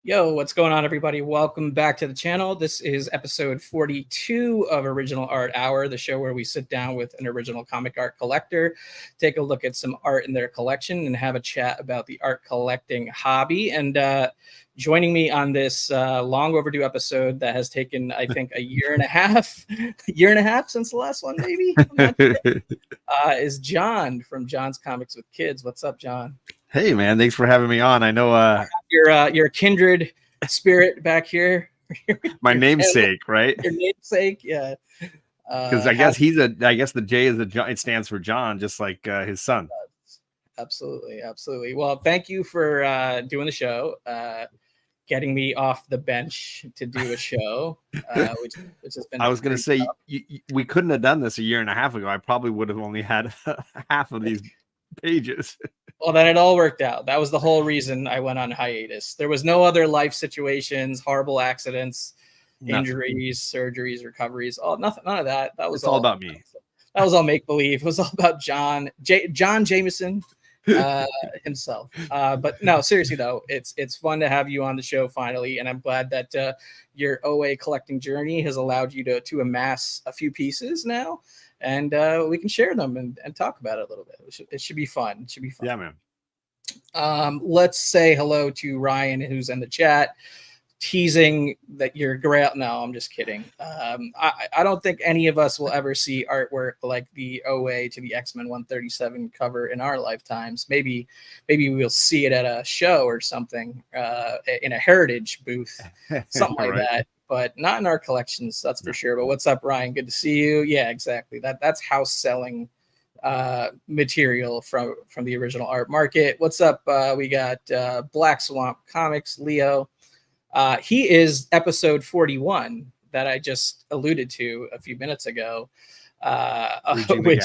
Yo, what's going on, everybody? Welcome back to the channel. This is episode 42 of Original Art Hour, the show where we sit down with an original comic art collector, take a look at some art in their collection, and have a chat about the art collecting hobby. And joining me on this long overdue episode that has taken, I think, a year and a half, since the last one, maybe, I'm not sure, is John from John's Comics with Kids. What's up, John? Hey man, thanks for having me on. I know You're a kindred spirit back here. my namesake, right? Your namesake, yeah. Because I guess the J is it stands for John, just like his son. Absolutely. Well, thank you for doing the show, getting me off the bench to do a show, which has been. I was going to say we couldn't have done this a year and a half ago. I probably would have only had half of these pages. Well, then it all worked out. That was the whole reason I went on hiatus. There was no other life situations, horrible accidents, injuries, surgeries, recoveries. None of that. That was all about me. That was all make believe. It was all about John Jameson himself. But no, seriously though, it's fun to have you on the show finally, and I'm glad that your OA collecting journey has allowed you to amass a few pieces now. And we can share them and talk about it a little bit. It should be fun. Yeah, man. Let's say hello to Ryan, who's in the chat, teasing that you're great. No, I'm just kidding. I don't think any of us will ever see artwork like the OA to the X-Men 137 cover in our lifetimes. Maybe we'll see it at a show or something, in a heritage booth, something like that. But not in our collections, that's for sure. But what's up, Ryan? Good to see you. Yeah, exactly. That's house selling material from the original art market. What's up? We got Black Swamp Comics, Leo. He is episode 41 that I just alluded to a few minutes ago, which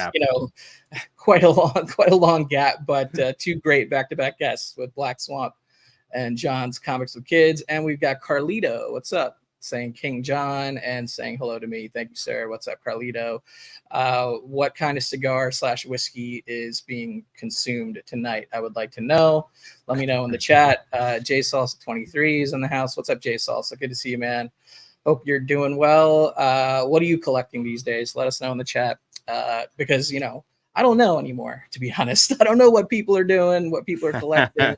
quite a long gap, but two great back-to-back guests with Black Swamp and John's Comics with Kids. And we've got Carlito. What's up? Saying King John and saying hello to me. Thank you, sir. What's up, Carlito? What kind of cigar / whiskey is being consumed tonight? I would like to know. Let me know in the chat. J Salsa 23 is in the house. What's up, J Salsa? Good to see you, man. Hope you're doing well. What are you collecting these days? Let us know in the chat, because I don't know anymore, to be honest. I don't know what people are doing, what people are collecting.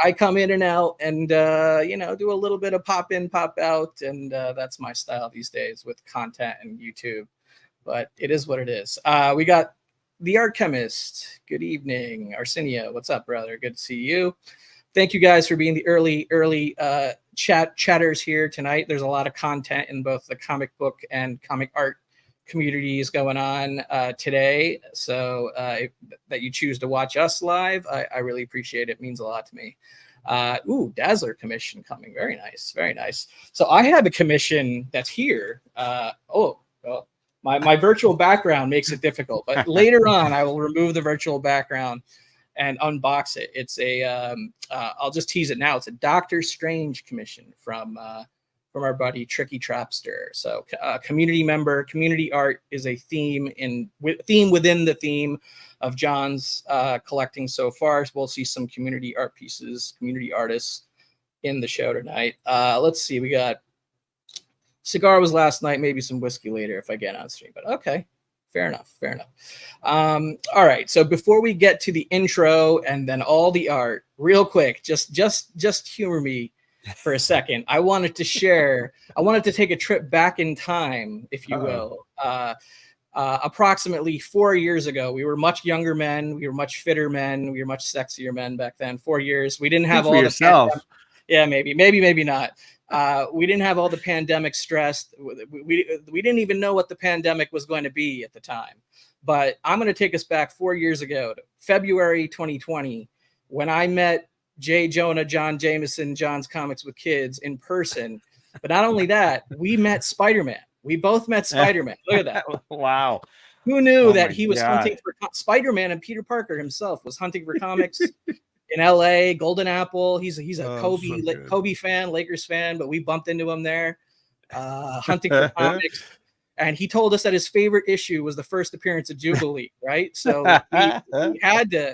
I come in and out and, do a little bit of pop in, pop out. And that's my style these days with content and YouTube. But it is what it is. We got the Art Chemist. Good evening. Arsenio, what's up, brother? Good to see you. Thank you guys for being the early chatters here tonight. There's a lot of content in both the comic book and comic art communities going on today. So that you choose to watch us live, I really appreciate it. It means a lot to me. Dazzler commission coming. Very nice. So I have a commission that's here. My virtual background makes it difficult, but later on I will remove the virtual background and unbox it. It's I'll just tease it now. It's a Doctor Strange commission from our buddy Tricky Trapster. So community member, community art is a theme within the theme of John's collecting so far. So we'll see some community art pieces, community artists in the show tonight. Let's see, we got cigar was last night, maybe some whiskey later if I get on stream, but okay. Fair enough. All right. So before we get to the intro and then all the art, real quick, just humor me for a second. I wanted to take a trip back in time, if you will. Approximately 4 years ago, we were much younger men. We were much fitter men. We were much sexier men back then. 4 years. We didn't have all the yeah, maybe not. We didn't have all the pandemic stress. We didn't even know what the pandemic was going to be at the time. But I'm going to take us back 4 years ago to February 2020, when I met Jay Jonah, John Jameson, John's Comics with Kids in person. But not only that, we met Spider-Man. We both met Spider-Man. Look at that. Wow. Who knew that he was hunting for Spider-Man, and Peter Parker himself was hunting for comics in LA, Golden Apple. He's a Kobe fan, Lakers fan, but we bumped into him there, hunting for comics. And he told us that his favorite issue was the first appearance of Jubilee, right? So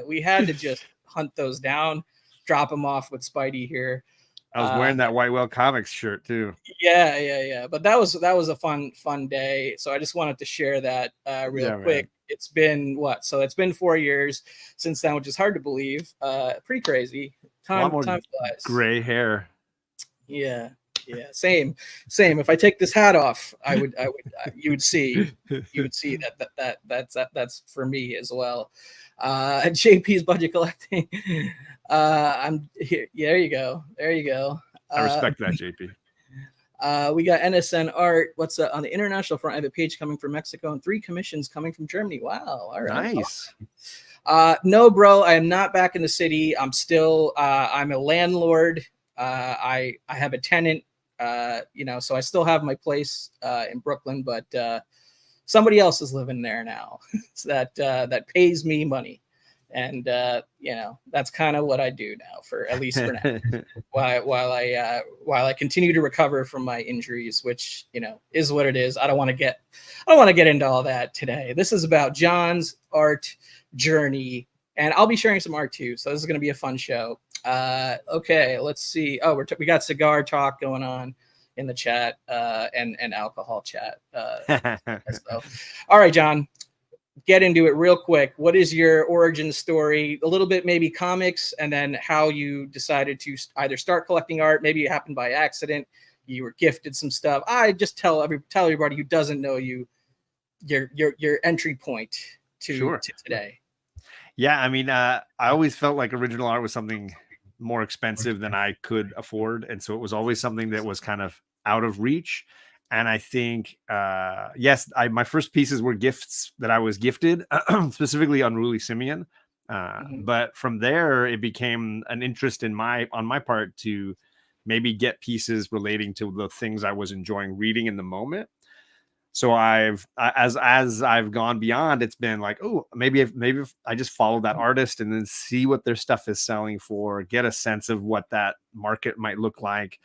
we had to just hunt those down, drop them off with Spidey here. I was wearing that White Whale Comics shirt too. Yeah. But that was a fun day. So I just wanted to share that real quick. Man. It's been what? So it's been 4 years since then, which is hard to believe. Pretty crazy. Time flies. Gray hair. Yeah. Same. If I take this hat off, you would see that's for me as well. JP's budget collecting. I'm here. There you go. I respect that, JP. We got NSN Art. What's on the international front? I have a page coming from Mexico and 3 commissions coming from Germany. Wow. All right. Nice. No, bro, I am not back in the city. I'm still, I'm a landlord. I have a tenant, so I still have my place in Brooklyn, but somebody else is living there now. So that pays me money. And, that's kind of what I do now for at least for now, while I continue to recover from my injuries, which, is what it is. I don't want to get into all that today. This is about John's art journey, and I'll be sharing some art too. So this is going to be a fun show. Okay, let's see. Oh, we got cigar talk going on in the chat, and alcohol chat. So, all right, John, get into it real quick. What is your origin story? A little bit, maybe comics, and then how you decided to either start collecting art. Maybe it happened by accident. You were gifted some stuff. I just tell everybody who doesn't know you your entry point to today. Yeah, I mean, I always felt like original art was something more expensive than I could afford, and so it was always something that was kind of out of reach. And I think, yes, my first pieces were gifts that I was gifted, specifically Unruly Simeon. But from there, it became an interest on my part to maybe get pieces relating to the things I was enjoying reading in the moment. So as I've gone beyond, it's been like, oh, maybe if I just follow that artist and then see what their stuff is selling for, get a sense of what that market might look like.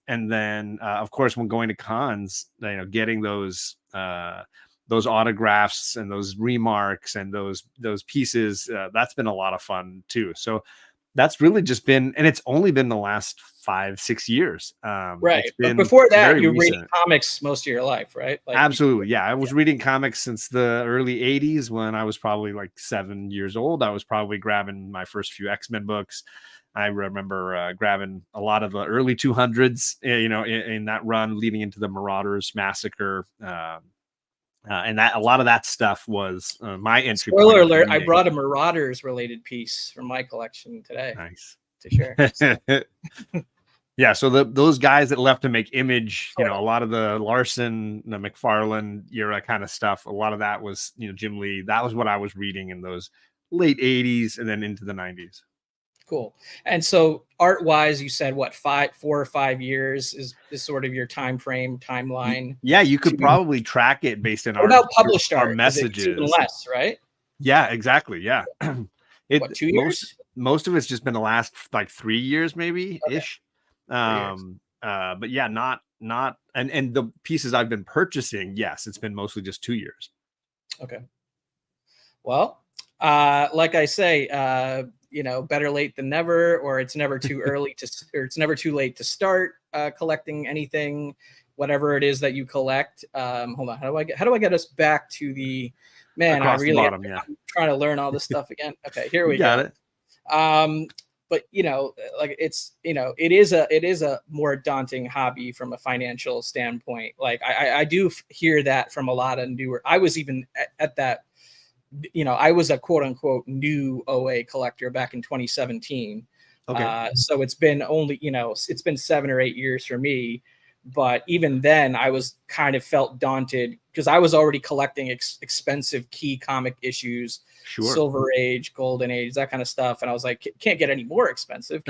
And then, of course, when going to cons, getting those autographs and those remarks and those pieces, that's been a lot of fun too. So that's really just been, and it's only been the last 5-6 years. Right. But before that, you were reading comics most of your life, right? Like, absolutely. Yeah. I was reading comics since the early 80s when I was probably like 7 years old. I was probably grabbing my first few X-Men books. I remember grabbing a lot of the early 200s, in that run leading into the Marauders Massacre. And that a lot of that stuff was my entry. Spoiler alert, I brought a Marauders related piece from my collection today. Nice. To share. Yeah, so those guys that left to make Image, a lot of the Larson, the McFarlane era kind of stuff, a lot of that was, Jim Lee. That was what I was reading in those late 80s and then into the 90s. Cool. And so art-wise, you said 4 or 5 years is sort of your timeline. Yeah, you could probably track it based on about published our art messages. Even less, right? Yeah, exactly. Yeah. 2 years? Most of it's just been the last like 3 years, maybe ish. But yeah, not and the pieces I've been purchasing, yes, it's been mostly just 2 years. Okay. Well, like I say, better late than never, or it's never too early or it's never too late to start collecting anything, whatever it is that you collect. Hold on, how do I get us back to the man? Across I'm trying to learn all this stuff again. Okay, here we got go. It. But like it's it is a more daunting hobby from a financial standpoint. Like I do hear that from a lot of newer. I was even at that. I was a quote unquote new OA collector back in 2017. Okay. So it's been only, it's been 7 or 8 years for me. But even then I was kind of felt daunted because I was already collecting expensive key comic issues, Silver Age, Golden Age, that kind of stuff. And I was like, can't get any more expensive,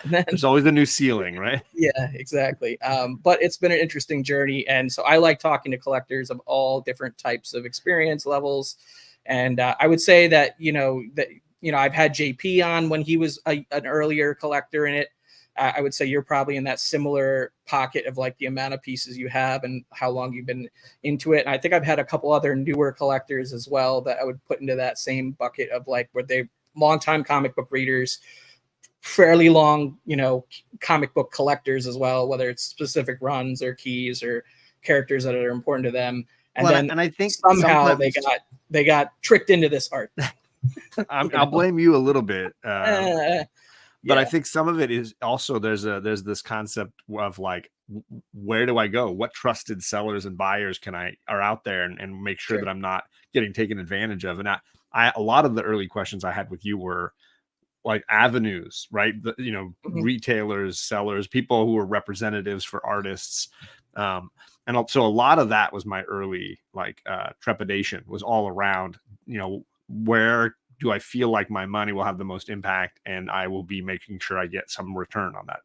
There's always a new ceiling, right? Yeah, exactly. But it's been an interesting journey. And so I like talking to collectors of all different types of experience levels. And I would say that, I've had JP on when he was an earlier collector in it. I would say you're probably in that similar pocket of like the amount of pieces you have and how long you've been into it. And I think I've had a couple other newer collectors as well that I would put into that same bucket of like where they longtime comic book readers fairly long, comic book collectors as well, whether it's specific runs or keys or characters that are important to them. And Well, then and I think somehow sometimes they got tricked into this art. I'll blame you a little bit. But I Yeah, think some of it is also there's this concept of like, where do I go? What trusted sellers and buyers are out there, and make sure sure. that I'm not getting taken advantage of. And a lot of the early questions I had with you were like avenues, right? Mhm. Retailers, sellers, people who were representatives for artists. And so a lot of that was my early trepidation, was all around, where do I feel like my money will have the most impact, and I will be making sure I get some return on that.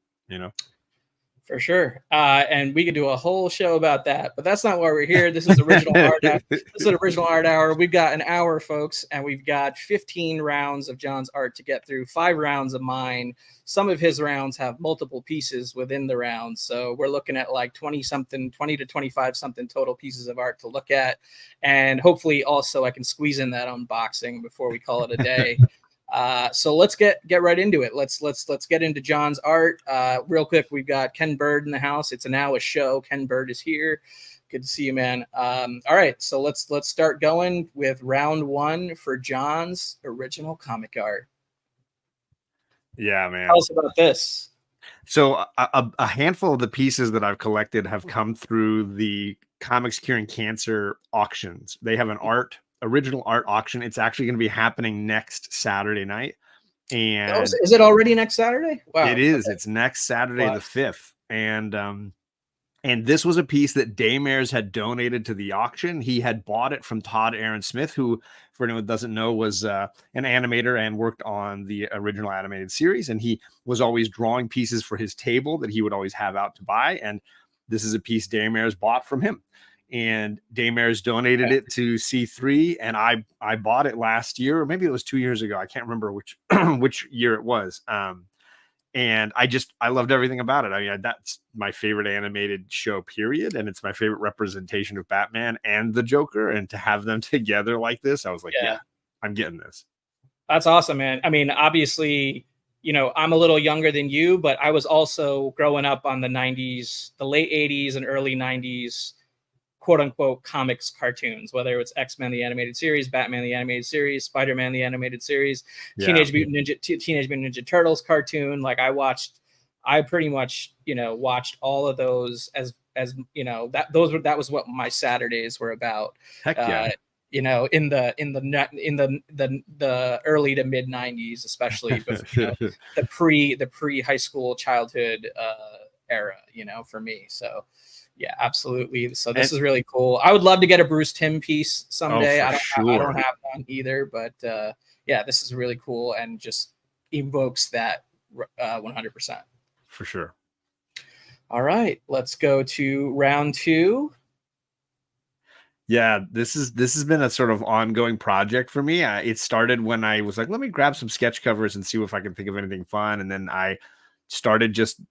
For sure. And we could do a whole show about that, but that's not why we're here. This is original art. This is an original art hour. We've got an hour, folks, and we've got 15 rounds of John's art to get through, 5 rounds of mine. Some of his rounds have multiple pieces within the rounds. So we're looking at like 20 to 25 something total pieces of art to look at. And hopefully also I can squeeze in that unboxing before we call it a day. So let's get right into it. Let's get into John's art. Real quick, we've got Ken Bird in the house. It's now a show. Ken Bird is here. Good to see you, man. All right, so let's start going with round 1 for John's original comic art. Yeah, man. Tell us about this. So a handful of the pieces that I've collected have come through the Comics Curing Cancer auctions. They have an original art auction. It's actually going to be happening next Saturday night. And is it already next Saturday? Wow. It is. Okay. It's next Saturday, the 5th. And this was a piece that Daymares had donated to the auction. He had bought it from Todd Aaron Smith, who, for anyone who doesn't know, was an animator and worked on the original animated series. And he was always drawing pieces for his table that he would always have out to buy. And this is a piece Daymares bought from him. And Daymares donated it to C3, and I bought it last year, or maybe it was 2 years ago. I can't remember which which year it was. And I loved everything about it. I mean, that's my favorite animated show, period. And it's my favorite representation of Batman and the Joker. And to have them together like this, I was like, yeah, I'm getting this. That's awesome, man. I mean, obviously, I'm a little younger than you, but I was also growing up on the 90s, the late 80s and early 90s, quote unquote comics cartoons, whether it's X-Men the animated series, Batman the animated series, Spider-Man the animated series, Teenage Mutant Ninja Turtles cartoon. Like I pretty much watched all of those as that was what my Saturdays were about. Heck yeah. In the early to mid 90s, especially before, the pre high school childhood era, for me. So yeah, absolutely. So this is really cool. I would love to get a Bruce Timm piece someday. I don't have one either, but yeah, this is really cool and just evokes that 100%. For sure. All right, let's go to round 2. Yeah, this has been a sort of ongoing project for me. It started when I was like, let me grab some sketch covers and see if I can think of anything fun. And then I started just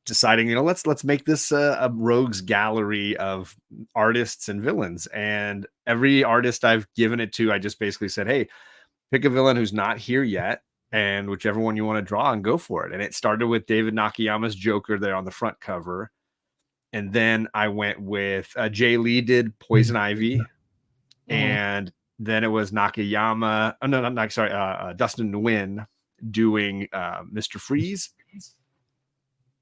deciding, let's make this a rogues gallery of artists and villains. And every artist I've given it to, I just basically said, hey, pick a villain who's not here yet, and whichever one you want to draw, and go for it. And it started with David Nakayama's Joker there on the front cover. And then I went with Jay Lee did Poison Ivy. And then it was Nakayama. Oh, no, not sorry. Dustin Nguyen doing Mr. Freeze.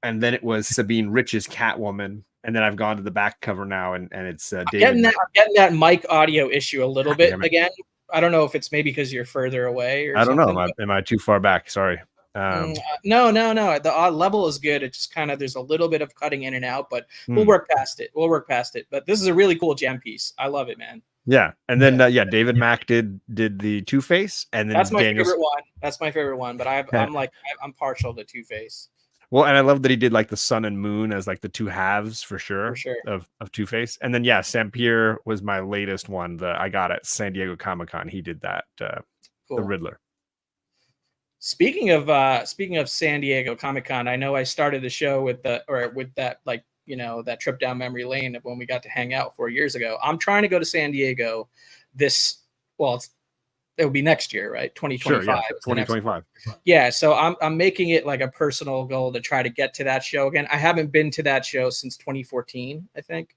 And then it was Sabine Rich's Catwoman. And then I've gone to the back cover now, and it's David. I'm getting that mic audio issue a little bit again. I don't know if it's maybe because you're further away or something. I don't know. Am I too far back? Sorry. No. The level is good. It's just kind of, there's a little bit of cutting in and out, but we'll work past it. But this is a really cool gem piece. I love it, man. Yeah. And then David Mack did the Two-Face, and then that's my favorite one. That's my favorite one. But I'm partial to Two-Face. Well, and I love that he did like the sun and moon as like the two halves for sure. Of Two-Face. And then Sampier was my latest one that I got at San Diego Comic-Con. He did that cool. The Riddler. Speaking of San Diego Comic-Con, I know I started the show with that that trip down memory lane of when we got to hang out 4 years ago. I'm trying to go to San Diego it would be next year, right? 2025. Sure, yeah, is the next one. 2025. Yeah, so I'm making it like a personal goal to try to get to that show again. I haven't been to that show since 2014, I think.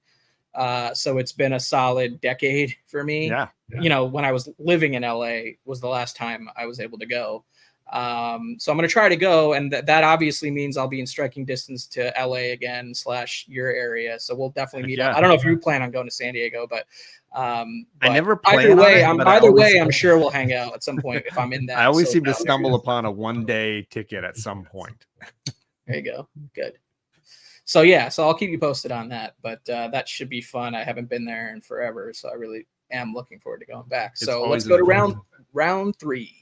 So it's been a solid decade for me. Yeah. You know, when I was living in LA was the last time I was able to go. So I'm going to try to go, and that obviously means I'll be in striking distance to LA again / your area. So we'll definitely meet up. I don't know if you plan on going to San Diego, but I never plan either way, on it, I'm sure we'll hang out at some point if I'm in that. I always seem to stumble upon a 1-day ticket at some point. There you go. Good. So yeah, so I'll keep you posted on that, but that should be fun. I haven't been there in forever, so I really am looking forward to going back. So let's go to round 3.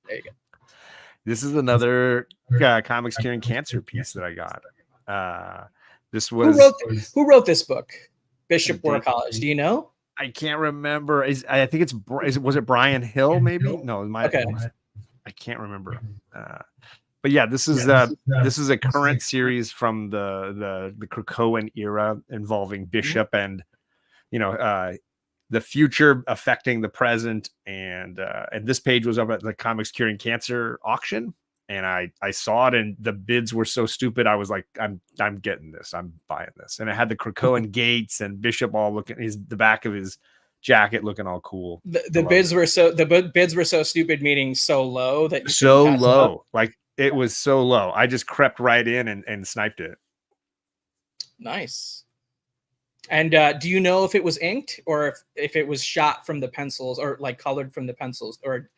There you go. This is another comics curing cancer piece that I got. This was who wrote this book? Bishop War College. Do you know? I can't remember. I think was it Brian Hill? Maybe no. Okay. I can't remember. But yeah, this is a current series from the Krakoan era involving Bishop and the future affecting the present, and this page was up at the Comics Curing Cancer auction, and I saw it, and the bids were so stupid. I was like, I'm getting this, I'm buying this, and it had the Krakoan gates and Bishop all looking the back of his jacket looking all cool. The bids were so stupid, meaning so low that like it was so low. I just crept right in and sniped it. Nice. And do you know if it was inked or if it was shot from the pencils or like colored from the pencils, or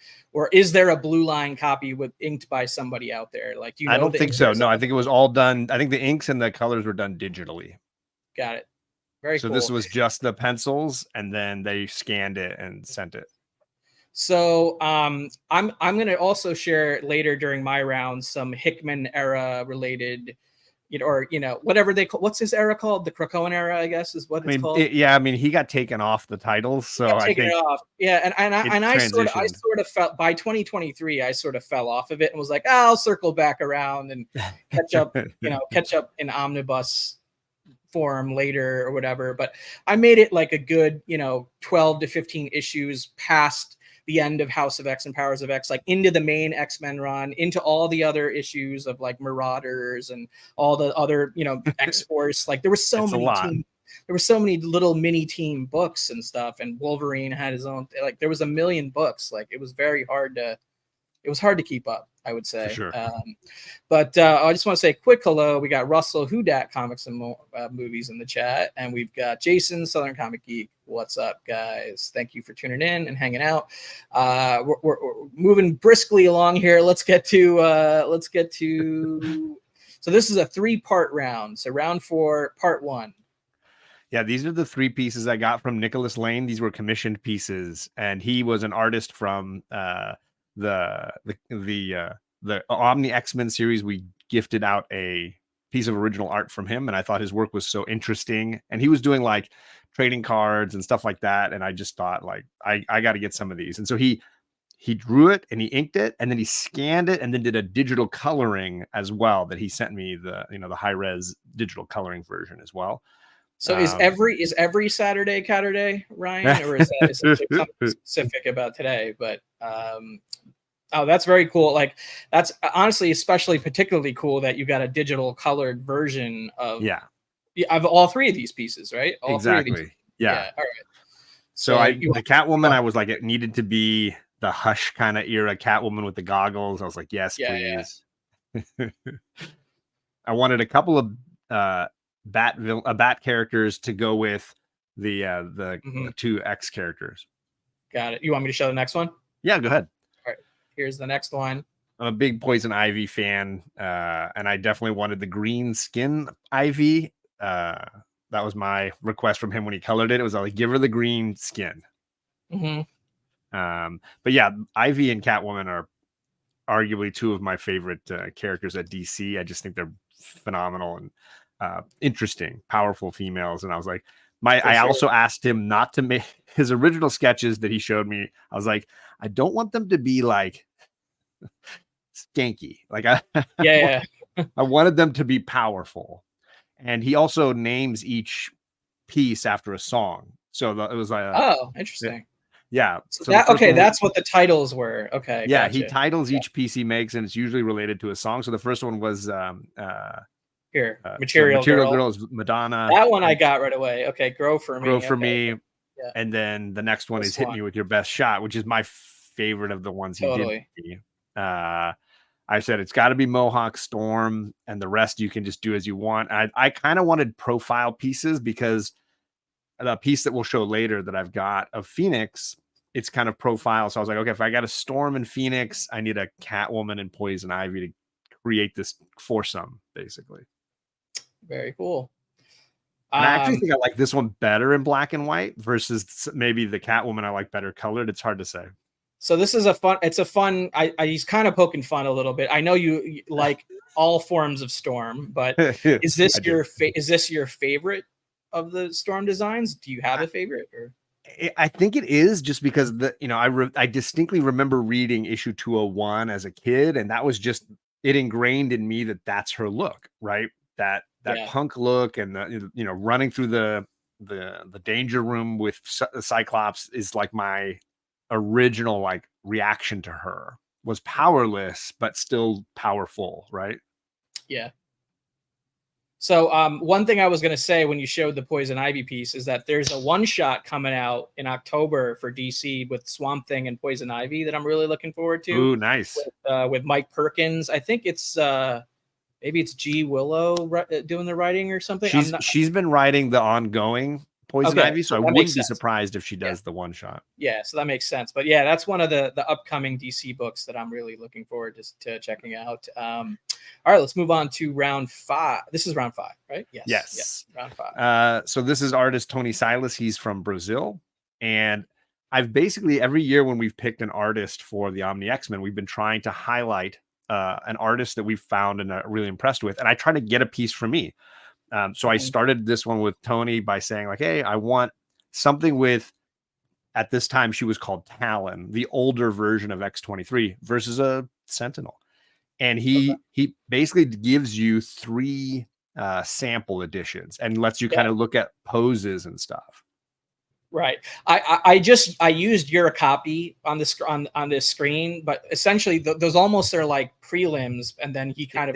is there a blue line copy with inked by somebody out there? Like, do you know? I don't think so. No, I think it was all done. I think the inks and the colors were done digitally. Got it. Very cool. So this was just the pencils, and then they scanned it and sent it. So I'm going to also share later during my round some Hickman era related, or whatever they call, what's his era called? The Krakoan era, I guess, is what it's called. He got taken off the titles, so I think it off. Yeah, and I sort of felt by 2023, I sort of fell off of it and was like, I'll circle back around and catch up, catch up in omnibus form later or whatever. But I made it like a good, 12 to 15 issues past the end of House of X and Powers of X, like into the main X-Men run, into all the other issues of like Marauders and all the other, X-Force. Like there were so many little mini team books and stuff, and Wolverine had his own, like there was a million books. Like it was hard to keep up, I would say. For sure. But I just want to say a quick hello. We got Russell Hudat Comics and Movies in the chat, and we've got Jason Southern Comic Geek. What's up, guys? Thank you for tuning in and hanging out. We're moving briskly along here. Let's get to. So this is a 3-part round. So round 4, part 1. Yeah, these are the 3 pieces I got from Nicholas Lane. These were commissioned pieces, and he was an artist from the Omni X-Men series. We gifted out a piece of original art from him, and I thought his work was so interesting, and he was doing like trading cards and stuff like that, and I just thought like I got to get some of these. And so he drew it and he inked it, and then he scanned it and then did a digital coloring as well that he sent me, the high res digital coloring version as well. So is every Saturday Catterday, Ryan, or is there something specific about today? But oh, that's very cool. Like that's honestly, especially particularly cool that you got a digital colored version of all 3 of these pieces, right? All exactly. 3 of these. Yeah. All right. So the Catwoman, I was like, it needed to be the Hush kind of era Catwoman with the goggles. I was like, yes, please. Yeah. I wanted a couple of bat characters to go with the 2 X characters. Got it. You want me to show the next one? Yeah, go ahead. All right. Here's the next one. I'm a big Poison Ivy fan, and I definitely wanted the green skin Ivy. That was my request from him when he colored it. It was like, give her the green skin. But yeah, Ivy and Catwoman are arguably 2 of my favorite characters at DC. I just think they're phenomenal and interesting, powerful females. And I was like, I also asked him not to make his original sketches that he showed me. I was like, I don't want them to be like skanky. Like I wanted them to be powerful. And he also names each piece after a song. So it was like, oh, interesting. Yeah. So So the that first one, that's what the titles were. Okay, yeah, he gotcha. titles Yeah. each piece he makes, and it's usually related to a song. So the first one was Here, so Material Material Girl. Girl is Madonna, That one I and got right away. Okay, Grow for Grow Me. for Okay, Me, yeah, and then the next one this is Hit one Me With Your Best Shot, which is my favorite of the ones he did. totally. I said it's got to be Mohawk Storm, and the rest you can just do as you want. I kind of wanted profile pieces because the piece that we'll show later that I've got of Phoenix, it's kind of profile. So I was like, okay, if I got a Storm and Phoenix, I need a Catwoman and Poison Ivy to create this foursome, basically. Very cool. And I actually think I like this one better in black and white versus maybe the Catwoman I like better colored. It's hard to say. So this is it's a fun, he's kind of poking fun a little bit. I know you like all forms of Storm, but is this is this your favorite of the Storm designs? Do you have a favorite? Or? I think it is, just because I distinctly remember reading issue 201 as a kid, and that was just it ingrained in me that that's her look, right? That punk look, and the running through the danger room with Cyclops is like my original like reaction to her, was powerless but still powerful, right? Yeah. So one thing I was going to say when you showed the Poison Ivy piece is that there's a one-shot coming out in October for DC with Swamp Thing and Poison Ivy that I'm really looking forward to. Ooh, nice. With Mike Perkins. I think it's maybe it's G. Willow doing the writing or something. She's been writing the ongoing Poison Ivy, so I wouldn't be surprised if she does the one shot. Yeah, so that makes sense. But yeah, that's one of the upcoming DC books that I'm really looking forward to checking out. All right, let's move on to round 5. This is round 5, right? Yes. Round 5. So this is artist Tony Silas. He's from Brazil, and I've basically every year when we've picked an artist for the Omni X-Men, we've been trying to highlight an artist that we've found and are really impressed with, and I try to get a piece for me. So I started this one with Tony by saying like, hey, I want something with, at this time she was called Talon, the older version of X-23 versus a Sentinel. And he basically gives you 3 sample editions and lets you kind of look at poses and stuff. Right. I used your copy on this on this screen, but essentially those almost are like prelims, and then he kind of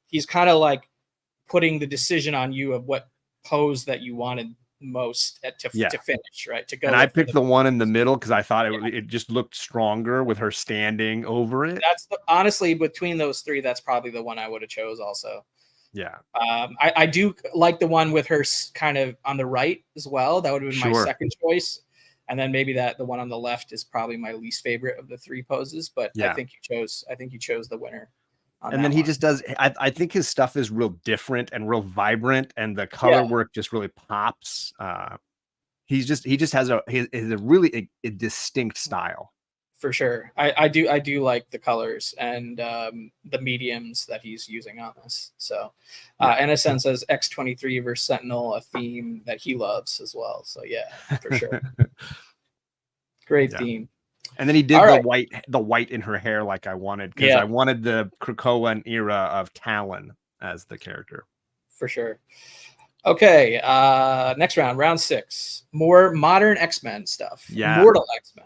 he's kind of like putting the decision on you of what pose that you wanted most to finish, right? To go. And I picked the one in the middle because I thought it just looked stronger with her standing over it. That's honestly, between those 3, that's probably the one I would have chose also. Yeah. I do like the one with her kind of on the right as well. That would have been my second choice. And then maybe the one on the left is probably my least favorite of the 3 poses, but I think you chose the winner. And then he just does, I think his stuff is real different and real vibrant, and the color work just really pops. He just has a really distinct style. For sure. I do like the colors and the mediums that he's using on this. So NSN says X-23 versus Sentinel, a theme that he loves as well. So yeah, for sure. Great theme. And then he did the white in her hair like I wanted, because I wanted the Krakoan era of Talon as the character. For sure. Okay, next round 6. More modern X-Men stuff. Yeah. Mortal X-Men.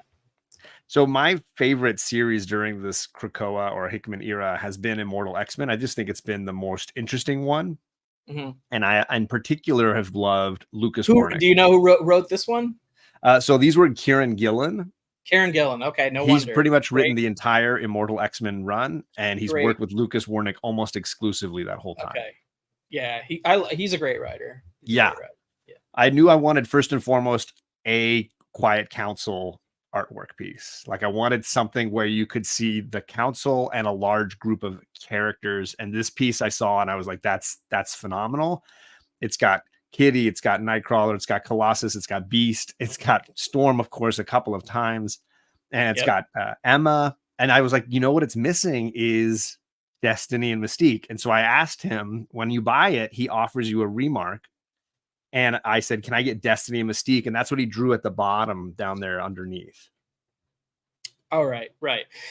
So my favorite series during this Krakoa or Hickman era has been Immortal X-Men. I just think it's been the most interesting one. Mm-hmm. And I, in particular, have loved Lucas Warnick. Do you know who wrote this one? So these were Kieran Gillen. Kieran Gillen. Okay, He's pretty much written the entire Immortal X-Men run, and he's worked with Lucas Warnick almost exclusively that whole time. Okay. Yeah, he's a great writer. Yeah. I knew I wanted, first and foremost, a Quiet Council artwork piece. Like I wanted something where you could see the council and a large group of characters. And this piece I saw and I was like, that's phenomenal. It's got Kitty, it's got Nightcrawler, it's got Colossus, it's got Beast, it's got Storm, of course, a couple of times, and it's got Emma. And I was like, you know what it's missing is Destiny and Mystique. And so I asked him, when you buy it, he offers you a remark. And I said, can I get Destiny and Mystique? And that's what he drew at the bottom down there underneath. All right.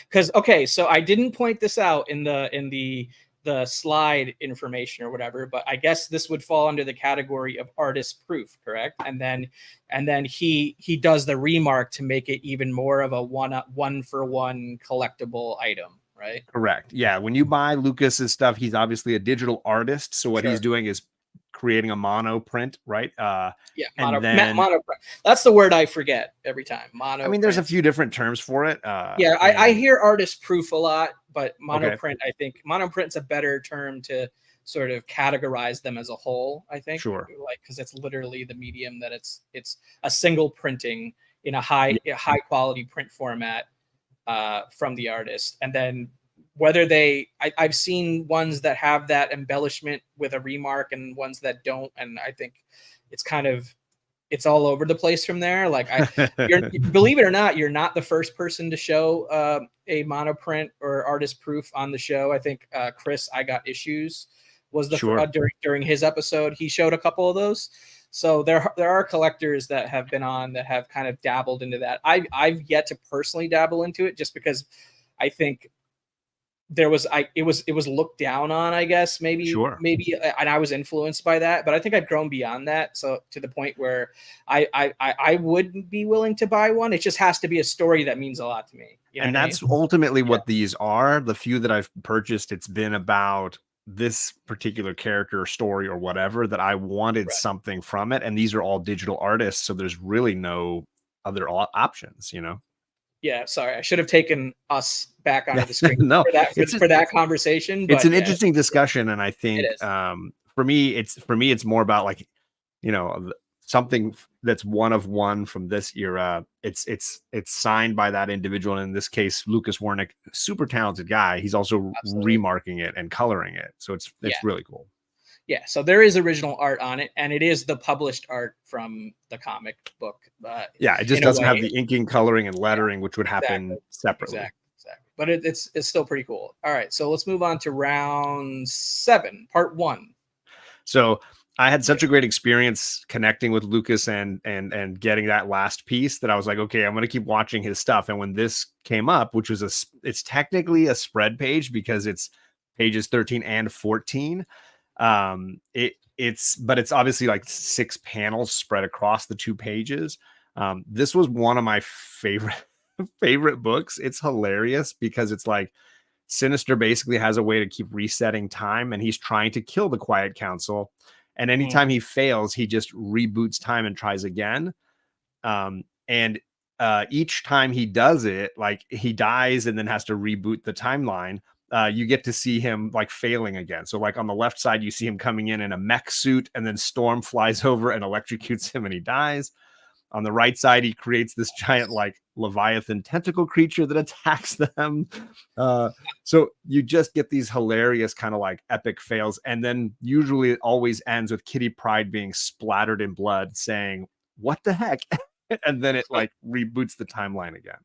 Because, so I didn't point this out in the the slide information or whatever, but I guess this would fall under the category of artist proof, correct? And then he does the remark to make it even more of a one for one collectible item, right? Correct. Yeah. When you buy Lucas's stuff, he's obviously a digital artist. So what he's doing is creating a mono print, right? Yeah, and then mono print. That's the word I forget every time. Mono. I mean, there's a few different terms for it. Yeah, I hear artist proof a lot, but monoprint, Okay. I think monoprint's a better term to sort of categorize them as a whole, I think. Sure. Like, because it's literally the medium that it's a single printing in a high quality print format from the artist. And then whether I've seen ones that have that embellishment with a remark and ones that don't, and I think it's kind of it's all over the place from there. Like believe it or not, you're not the first person to show a monoprint or artist proof on the show. I think Chris, I Got Issues, was the during his episode. He showed a couple of those. So there are collectors that have been on that have kind of dabbled into that. I've yet to personally dabble into it, just because I think it was looked down on, I guess, maybe, and I was influenced by that, but I think I've grown beyond that. So to the point where I wouldn't be willing to buy one. It just has to be a story that means a lot to me. You know and that's ultimately what these are. The few that I've purchased, it's been about this particular character or story or whatever that I wanted something from it. And these are all digital artists. So there's really no other options, you know? Yeah, sorry, I should have taken us back onto the screen no, for that conversation. It's an interesting discussion, and I think for me, it's more about, like, you know, something that's one of one from this era. It's signed by that individual, and in this case, Lucas Wernick, super talented guy. He's also remarking it and coloring it, so it's really cool. Yeah, so there is original art on it, and it is the published art from the comic book. It just doesn't have the inking, coloring, and lettering, which would happen separately. Exactly. But it's still pretty cool. All right, so let's move on to round 7, part 1. So I had such a great experience connecting with Lucas and getting that last piece that I was like, okay, I'm going to keep watching his stuff. And when this came up, which was it's technically a spread page because it's pages 13 and 14. It's obviously like 6 panels spread across the 2 pages. This was one of my favorite books. It's hilarious because it's like Sinister basically has a way to keep resetting time, and he's trying to kill the Quiet Council. And anytime he fails, he just reboots time and tries again. And each time he does it, like, he dies and then has to reboot the timeline. You get to see him, like, failing again. So, like, on the left side, you see him coming in a mech suit, and then Storm flies over and electrocutes him and he dies. On the right side, he creates this giant, like, Leviathan tentacle creature that attacks them. So you just get these hilarious kind of like epic fails. And then usually it always ends with Kitty Pryde being splattered in blood saying, "What the heck?" And then it, like, reboots the timeline again.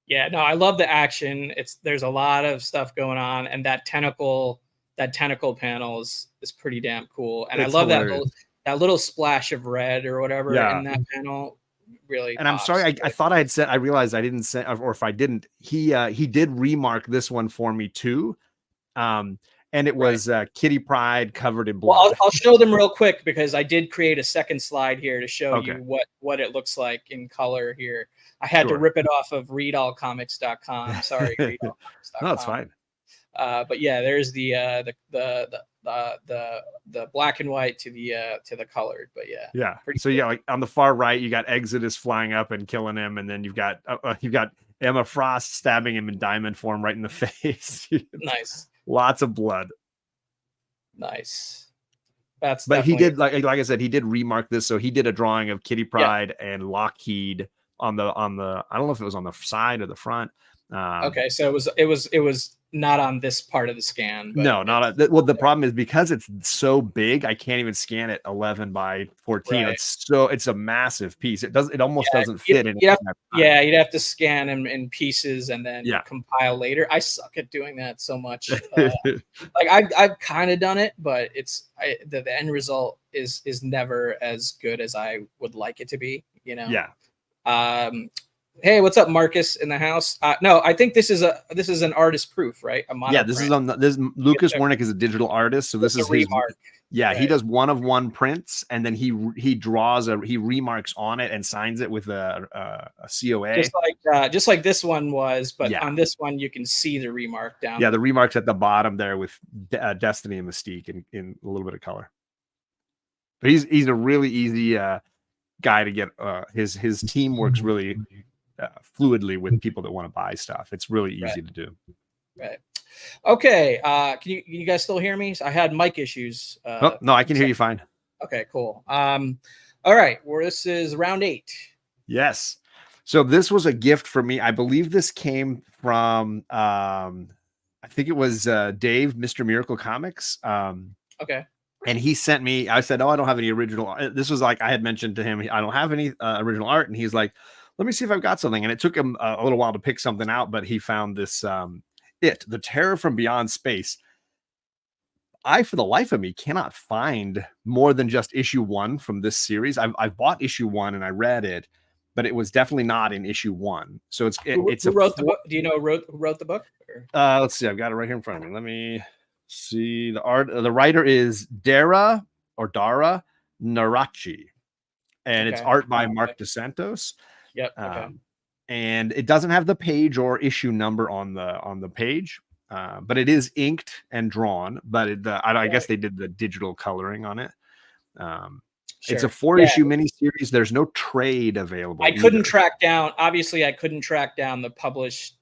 Yeah, no, I love the action. There's a lot of stuff going on, and that tentacle panel is pretty damn cool. And it's I love hilarious. that little splash of red or whatever in that panel. Really. And pops. I'm sorry, I thought I had said, I realized I didn't say, or if I didn't, he did remark this one for me too. And it was Kitty Pryde covered in blood. Well, I'll show them real quick because I did create a second slide here to show you what it looks like in color here. I had to rip it off of readallcomics.com. Sorry, readallcomics.com. No, that's fine. But yeah, there's the black and white to the colored. But yeah. So cool. Like on the far right, you got Exodus flying up and killing him, and then you've got Emma Frost stabbing him in diamond form right in the face. Nice. Lots of blood. Nice. But he did, like I said, he did remark this. So he did a drawing of Kitty Pryde and Lockheed on the I don't know if it was on the side or the front. Okay, so it was not on this part of the scan. But no, not the problem is because it's so big, I can't even scan it 11 by 14. Right. It's a massive piece. It almost doesn't fit in. You'd have to scan them in pieces and then compile later. I suck at doing that so much. Like I've kind of done it, but the end result is never as good as I would like it to be. You know. Yeah. Hey, what's up, Marcus in the house? No, I think this is an artist proof, right? A Yeah, this is monoprint. on this Lucas It's a, Wernick is a digital artist, so this it's a is his. remark. Yeah, he Right. does one of one prints, and then he draws he remarks on it and signs it with a COA. Just like this one was, but Yeah, on this one you can see the remark down. yeah, the remarks at the bottom there with Destiny and Mystique in a little bit of color. But he's a really easy guy to get. His team works really fluidly with people that want to buy stuff. It's really easy to do. Right. Okay. Can you guys still hear me? I had mic issues. Oh, no, I can hear you fine. Okay, cool. All right. Well, this is round 8. Yes. So this was a gift for me. I believe this came from I think it was Dave, Mr. Miracle Comics. Okay. And he sent me, I said, oh, I don't have any original. This was like, I had mentioned to him, I don't have any original art. And he's like, let me see if I've got something. And it took him a little while to pick something out, but he found this, The Terror from Beyond Space. I, for the life of me, cannot find more than just issue 1 from this series. I've bought issue 1 and I read it, but it was definitely not in issue 1. So Who wrote the book? Do you know who wrote the book? Let's see. I've got it right here in front of me. Let me see the art. The writer is Dara Narachi, and it's art by Mark DeSantos. Yep. Okay. And it doesn't have the page or issue number on the page, but it is inked and drawn. But I guess they did the digital coloring on it. Sure. It's a 4-issue miniseries. There's no trade available. I couldn't track down. Obviously, I couldn't track down the published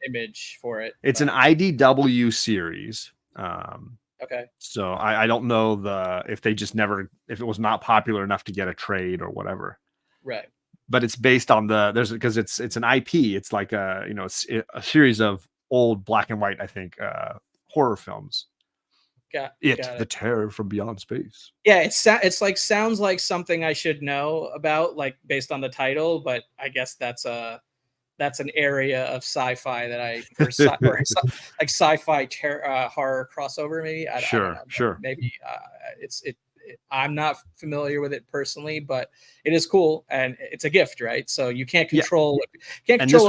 image for it. It's an IDW series. Okay. So I don't know if it was not popular enough to get a trade or whatever. Right. But it's based on because it's an IP. It's like a a series of old black and white, I think, horror films. Got The Terror from Beyond Space. Yeah, sounds like something I should know about, like based on the title, but I guess that's an area of sci-fi that like sci-fi horror crossover, maybe. I don't know, sure. Maybe I'm not familiar with it personally, but it is cool and it's a gift, right? So you can't control what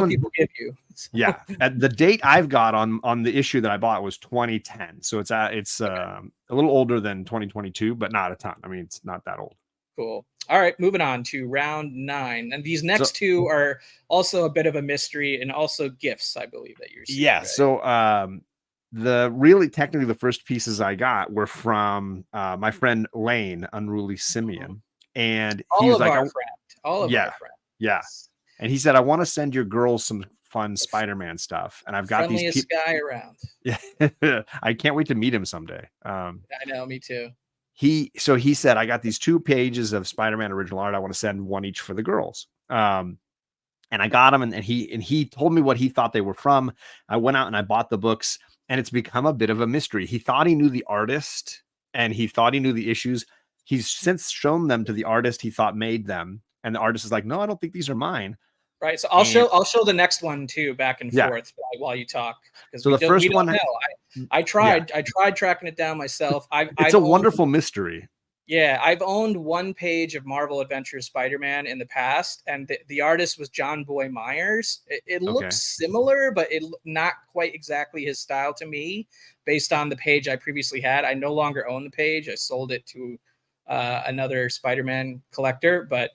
people give you. Yeah, at the date I've got on the issue that I bought was 2010, so it's a little older than 2022, but not a ton. I mean, it's not that old. Cool. All right, moving on to round 9, and these next two are also a bit of a mystery and also gifts, I believe that you're seeing. Yeah. Right? So technically the first pieces I got were from my friend Lane, Unruly Simeon, and he was like, our friend. Yeah. And he said, I want to send your girls some fun Spider-Man stuff, and I've got friendliest guy around. Yeah, I can't wait to meet him someday. I know, me too. He said, I got these 2 pages of Spider-Man original art. I want to send one each for the girls. And I got them, and he told me what he thought they were from. I went out and I bought the books, and it's become a bit of a mystery. He thought he knew the artist, and he thought he knew the issues. He's since shown them to the artist he thought made them, and the artist is like, no, I don't think these are mine. Right. So I'll show the next one too, back and forth while you talk. So the first one, I tried tracking it down myself. It's a wonderful mystery. Yeah, I've owned 1 page of Marvel Adventures Spider-Man in the past, and the artist was John Boy Myers. It looks similar, but it not quite exactly his style to me, based on the page I previously had. I no longer own the page. I sold it to another Spider-Man collector, but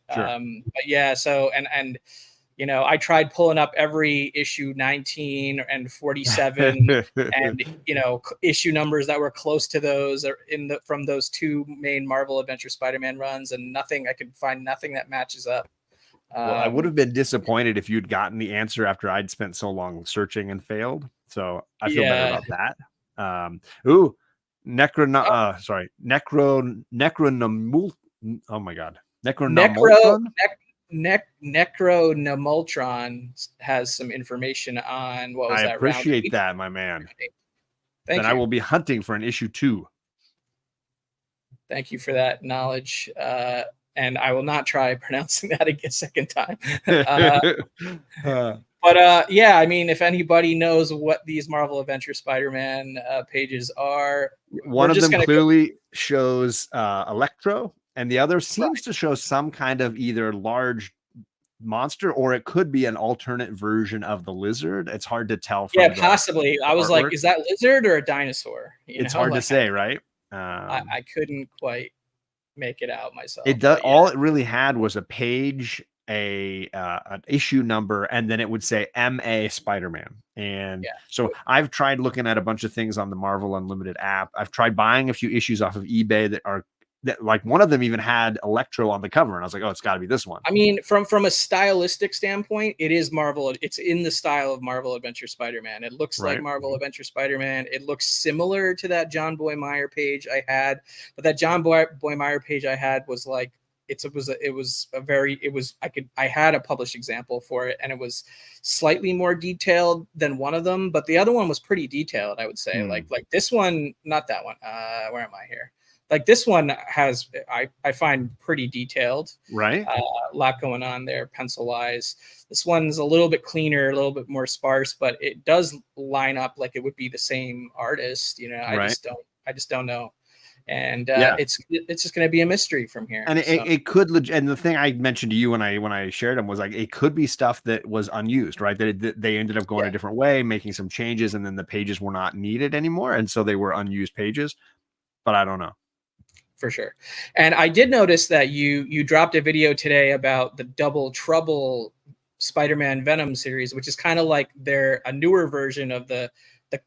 yeah. So and I tried pulling up every issue 19 and 47 and, issue numbers that were close to those from those 2 main Marvel Adventure Spider-Man runs, and I could find nothing that matches up. Well, I would have been disappointed if you'd gotten the answer after I'd spent so long searching and failed. So I feel better about that. Oh my God. Necronomultron has some information on what was that. I appreciate that, my man. Thank you. I will be hunting for an issue 2. Thank you for that knowledge. And I will not try pronouncing that a second time. But yeah, I mean, if anybody knows what these Marvel Adventure Spider-Man pages are, one of them clearly shows Electro, and the other seems to show some kind of either large monster, or it could be an alternate version of the lizard. It's hard to tell Yeah, from possibly. I the was like, artwork. is that lizard or a dinosaur? It's hard to Like say, right? I couldn't quite make it out It myself, does. but yeah, All it really had was a page, an issue number, and then it would say MA Spider-Man. And yeah. so I've tried looking at a bunch of things on the Marvel Unlimited app. I've tried buying a few issues off of eBay that like one of them even had Electro on the cover, and I was like, oh, it's got to be this one. I mean, from a stylistic standpoint, it is Marvel. It's in the style of Marvel Adventure Spider-Man. It looks like Marvel Adventure Spider-Man. It looks similar to that John Boy Meyer page I had, but that John Boy Meyer page I had was like I had a published example for it, and it was slightly more detailed than one of them, but the other one was pretty detailed, I would say. Like this one, not that one. Where am I here? Like this one has, I find pretty detailed, right? A lot going on there pencil wise. This one's a little bit cleaner, a little bit more sparse, but it does line up like it would be the same artist. I just don't know. And it's just going to be a mystery from here. And it could, and the thing I mentioned to you when I shared them was like, it could be stuff that was unused, right? That they ended up going a different way, making some changes, and then the pages were not needed anymore. And so they were unused pages, but I don't know. For sure. And I did notice that you dropped a video today about the Double Trouble Spider-Man Venom series, which is kind of like a newer version of the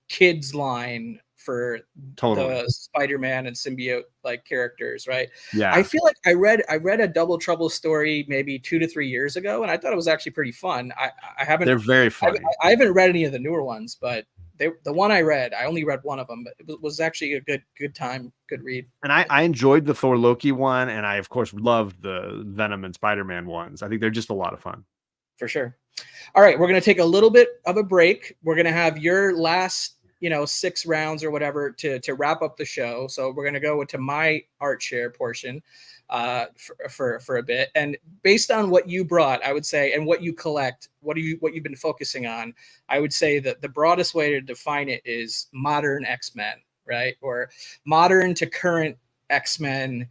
kids line for the Spider-Man and symbiote like characters, right? Yeah. I feel like I read a Double Trouble story maybe 2 to 3 years ago, and I thought it was actually pretty fun. I haven't. They're very funny. I haven't read any of the newer ones, but the one I read, I only read one of them, but it was actually a good time, good read. And I enjoyed the Thor Loki one, and I of course loved the Venom and Spider-Man ones. I think they're just a lot of fun. For sure. All right, we're going to take a little bit of a break. We're going to have your last 6 rounds or whatever to wrap up the show. So we're going to go into my art share portion for a bit. And based on what you brought, I would say, and what you collect, what you've been focusing on, I would say that the broadest way to define it is modern X-Men, right? Or modern to current X-Men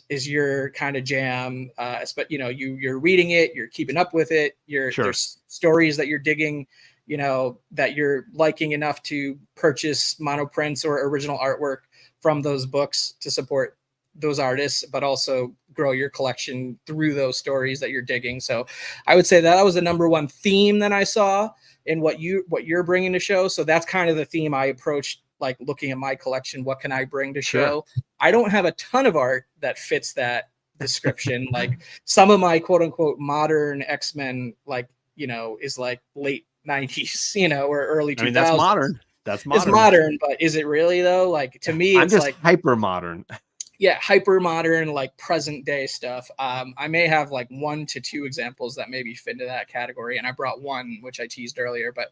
is your kind of jam. But you're reading it, you're keeping up with it. There's stories that you're digging, that you're liking enough to purchase monoprints or original artwork from those books to support those artists, but also grow your collection through those stories that you're digging. So I would say that was the number one theme that I saw in what you're bringing to show. So that's kind of the theme I approached, like looking at my collection. What can I bring to show? I don't have a ton of art that fits that description. Like some of my quote unquote modern X-Men, like, is like late 90s, or early 2000s. I mean, that's modern. That's modern. It's modern, but is it really though? Like to me, it's like hyper modern. Yeah, hyper modern, like present day stuff. I may have like 1 to 2 examples that maybe fit into that category, and I brought one which I teased earlier. But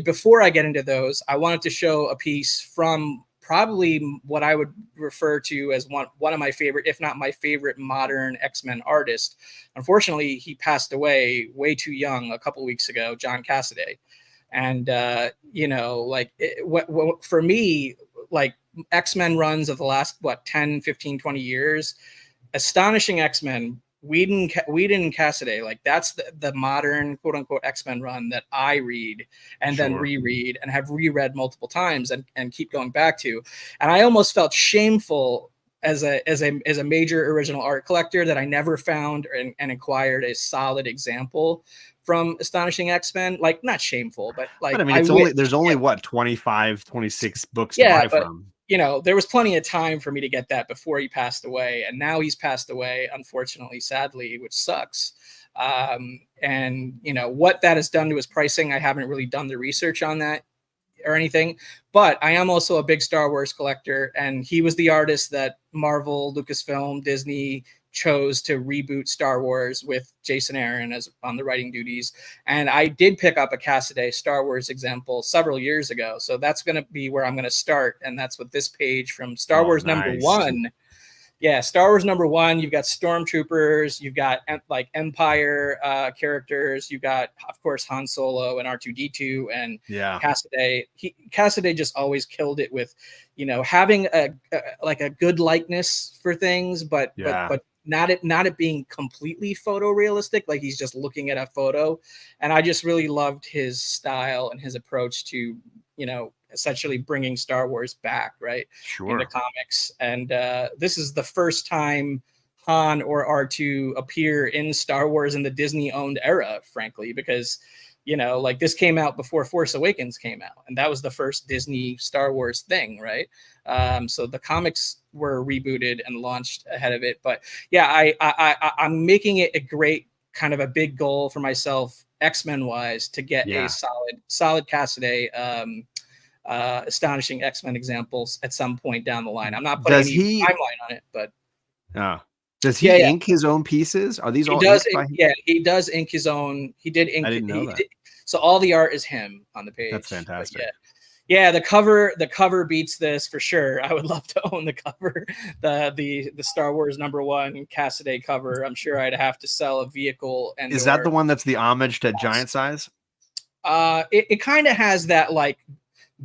before I get into those, I wanted to show a piece from probably what I would refer to as one of my favorite, if not my favorite, modern X-Men artist. Unfortunately, he passed away way too young a couple weeks ago, John Cassaday. And for me, like X-Men runs of the last 10, 15, 20 years, Astonishing X-Men, Whedon and Cassaday, like that's the modern quote unquote X-Men run that I read and then reread and have reread multiple times and keep going back to. And I almost felt shameful as a major original art collector that I never found and acquired a solid example from Astonishing X-Men. Like, not shameful, but like, but I mean, there's only what, 25, 26 books to buy from. There was plenty of time for me to get that before he passed away. And now he's passed away, unfortunately, sadly, which sucks. And what that has done to his pricing, I haven't really done the research on that or anything, but I am also a big Star Wars collector. And he was the artist that Marvel, Lucasfilm, Disney chose to reboot Star Wars with Jason Aaron as on the writing duties. And I did pick up a Cassaday Star Wars example several years ago. So that's going to be where I'm going to start. And that's with this page from Star Wars number 1. Yeah, Star Wars number 1. You've got stormtroopers, you've got like Empire characters, you've got, of course, Han Solo and R2-D2 and Cassaday. Cassaday just always killed it with, having a good likeness for things, but not it being completely photorealistic, like he's just looking at a photo. And I just really loved his style and his approach to, essentially bringing Star Wars back, right, into Sure. comics. And this is the first time Han or R2 appear in Star Wars in the Disney owned era, frankly, because like this came out before Force Awakens came out, and that was the first Disney Star Wars thing, right? So the comics were rebooted and launched ahead of it. But yeah, I'm making it a great kind of a big goal for myself, X-Men wise, to get a solid Cassaday astonishing X-Men examples at some point down the line. I'm not putting any timeline on it, but does he ink his own pieces? Are these all inked by him? Yeah, he does ink his own. He did ink. I didn't know that. So all the art is him on the page. That's fantastic. Yeah, the cover beats this for sure. I would love to own the cover, the Star Wars #1 Cassaday cover. I'm sure I'd have to sell a vehicle. And is that the one that's the homage to Giant Size? It kind of has that like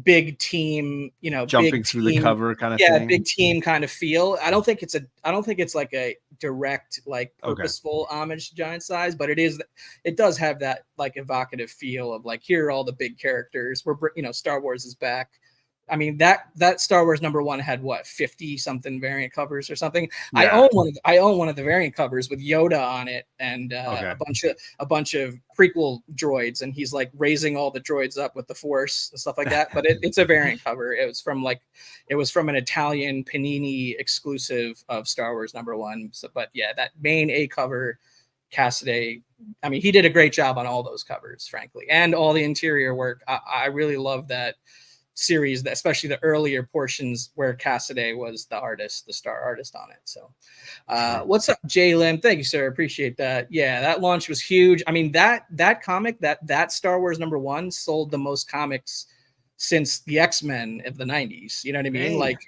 big team, jumping through the cover kind of thing. Yeah, big team kind of feel. I don't think it's like a direct, like purposeful homage to Giant Size, but it does have that like evocative feel of like, here are all the big characters. Star Wars is back. I mean, that Star Wars #1 had what, 50 something variant covers or something. Yeah. I own one of the variant covers with Yoda on it and a bunch of prequel droids, and he's like raising all the droids up with the Force and stuff like that. But it's a variant cover. It was from an Italian Panini exclusive of Star Wars #1. So, but yeah, that main A cover, Cassaday, I mean, he did a great job on all those covers, frankly, and all the interior work. I really love that series, especially the earlier portions where Cassaday was the star artist on it. So what's up, Jay Lim? Thank you, sir. Appreciate that. Yeah, that launch was huge. I mean, that comic, that Star Wars #1 sold the most comics since the X-Men of the 90s. You know what I mean? Hey. Like,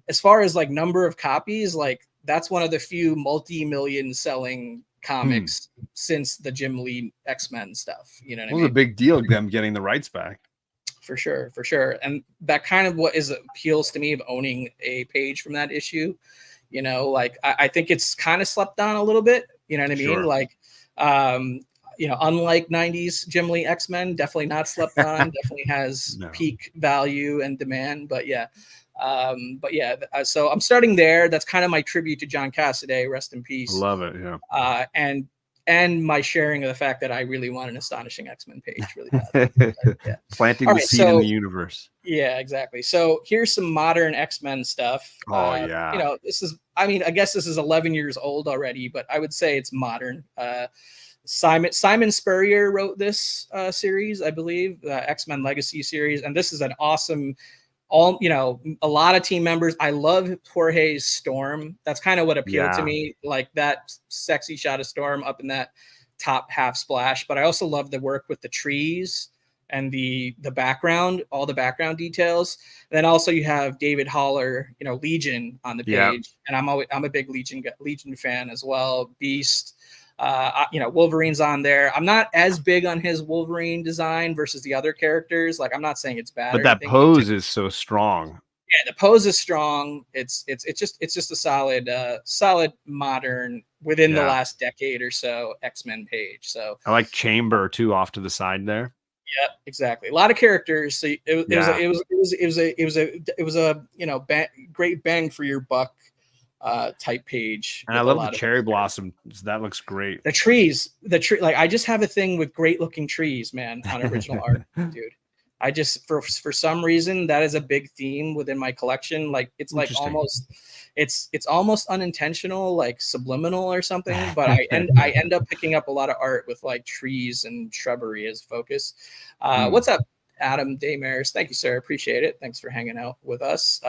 as far as like number of copies, like that's one of the few multi-million selling comics since the Jim Lee X-Men stuff. You know what I mean? It was a big deal, them getting the rights back. For sure. And that kind of what appeals to me of owning a page from that issue. Like I think it's kind of slept on a little bit. You know what I mean? Sure. Like, unlike 90s Jim Lee X-Men, definitely not slept on, definitely has peak value and demand. But yeah. So I'm starting there. That's kind of my tribute to John Cassaday. Rest in peace. Love it. Yeah. And my sharing of the fact that I really want an astonishing X-Men page really bad. Yeah. Planting the seed in the universe. Yeah, exactly. So here's some modern X-Men stuff. Yeah. I guess this is 11 years old already, but I would say it's modern. Simon Spurrier wrote this series, I believe, the X-Men Legacy series. And this is an awesome, a lot of team members. I love Jorge's Storm. That's kind of what appealed to me, like that sexy shot of Storm up in that top half splash. But I also love the work with the trees and the background, all the background details. And then also you have David Haller, Legion on the page, and I'm a big Legion fan as well. Beast. Wolverine's on there. I'm not as big on his Wolverine design versus the other characters. Like, I'm not saying it's bad, but that pose is so strong. Yeah, the pose is strong. It's just a solid modern within the last decade or so X-Men page. So I like Chamber too off to the side there. Yeah, exactly. A lot of characters. So it was a great bang for your buck type page. And I love the cherry blossom. That looks great. The trees, like I just have a thing with great looking trees, man, on original art, dude. I just for some reason that is a big theme within my collection. Like it's like almost it's almost unintentional, like subliminal or something. But I end up picking up a lot of art with like trees and shrubbery as focus. What's up, Adam Daymaris? Thank you, sir. Appreciate it. Thanks for hanging out with us.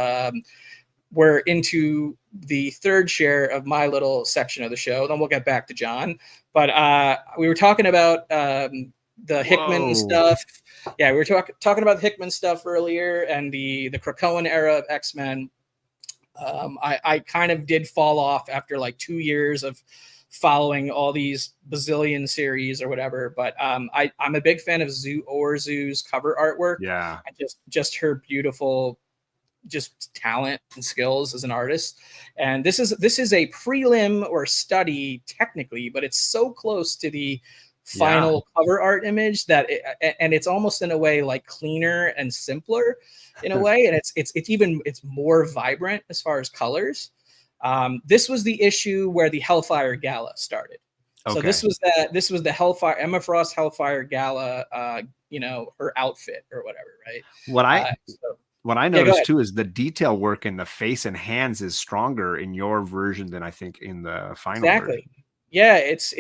We're into the third share of my little section of the show. Then we'll get back to John. But we were talking about the Hickman stuff. Yeah, we were talking about the Hickman stuff earlier and the Krakoan era of X-Men. I kind of did fall off after like 2 years of following all these bazillion series or whatever. But I'm a big fan of Zoo's cover artwork. Yeah, just her beautiful just talent and skills as an artist. And this is a prelim or study technically, but it's so close to the final cover art image that and it's almost in a way like cleaner and simpler in a way, and it's more vibrant as far as colors. This was the issue where the Hellfire Gala started. Okay. So this was the Hellfire, Emma Frost Hellfire Gala, her outfit or whatever, right? What I noticed too is the detail work in the face and hands is stronger in your version than I think in the final version. Yeah, it's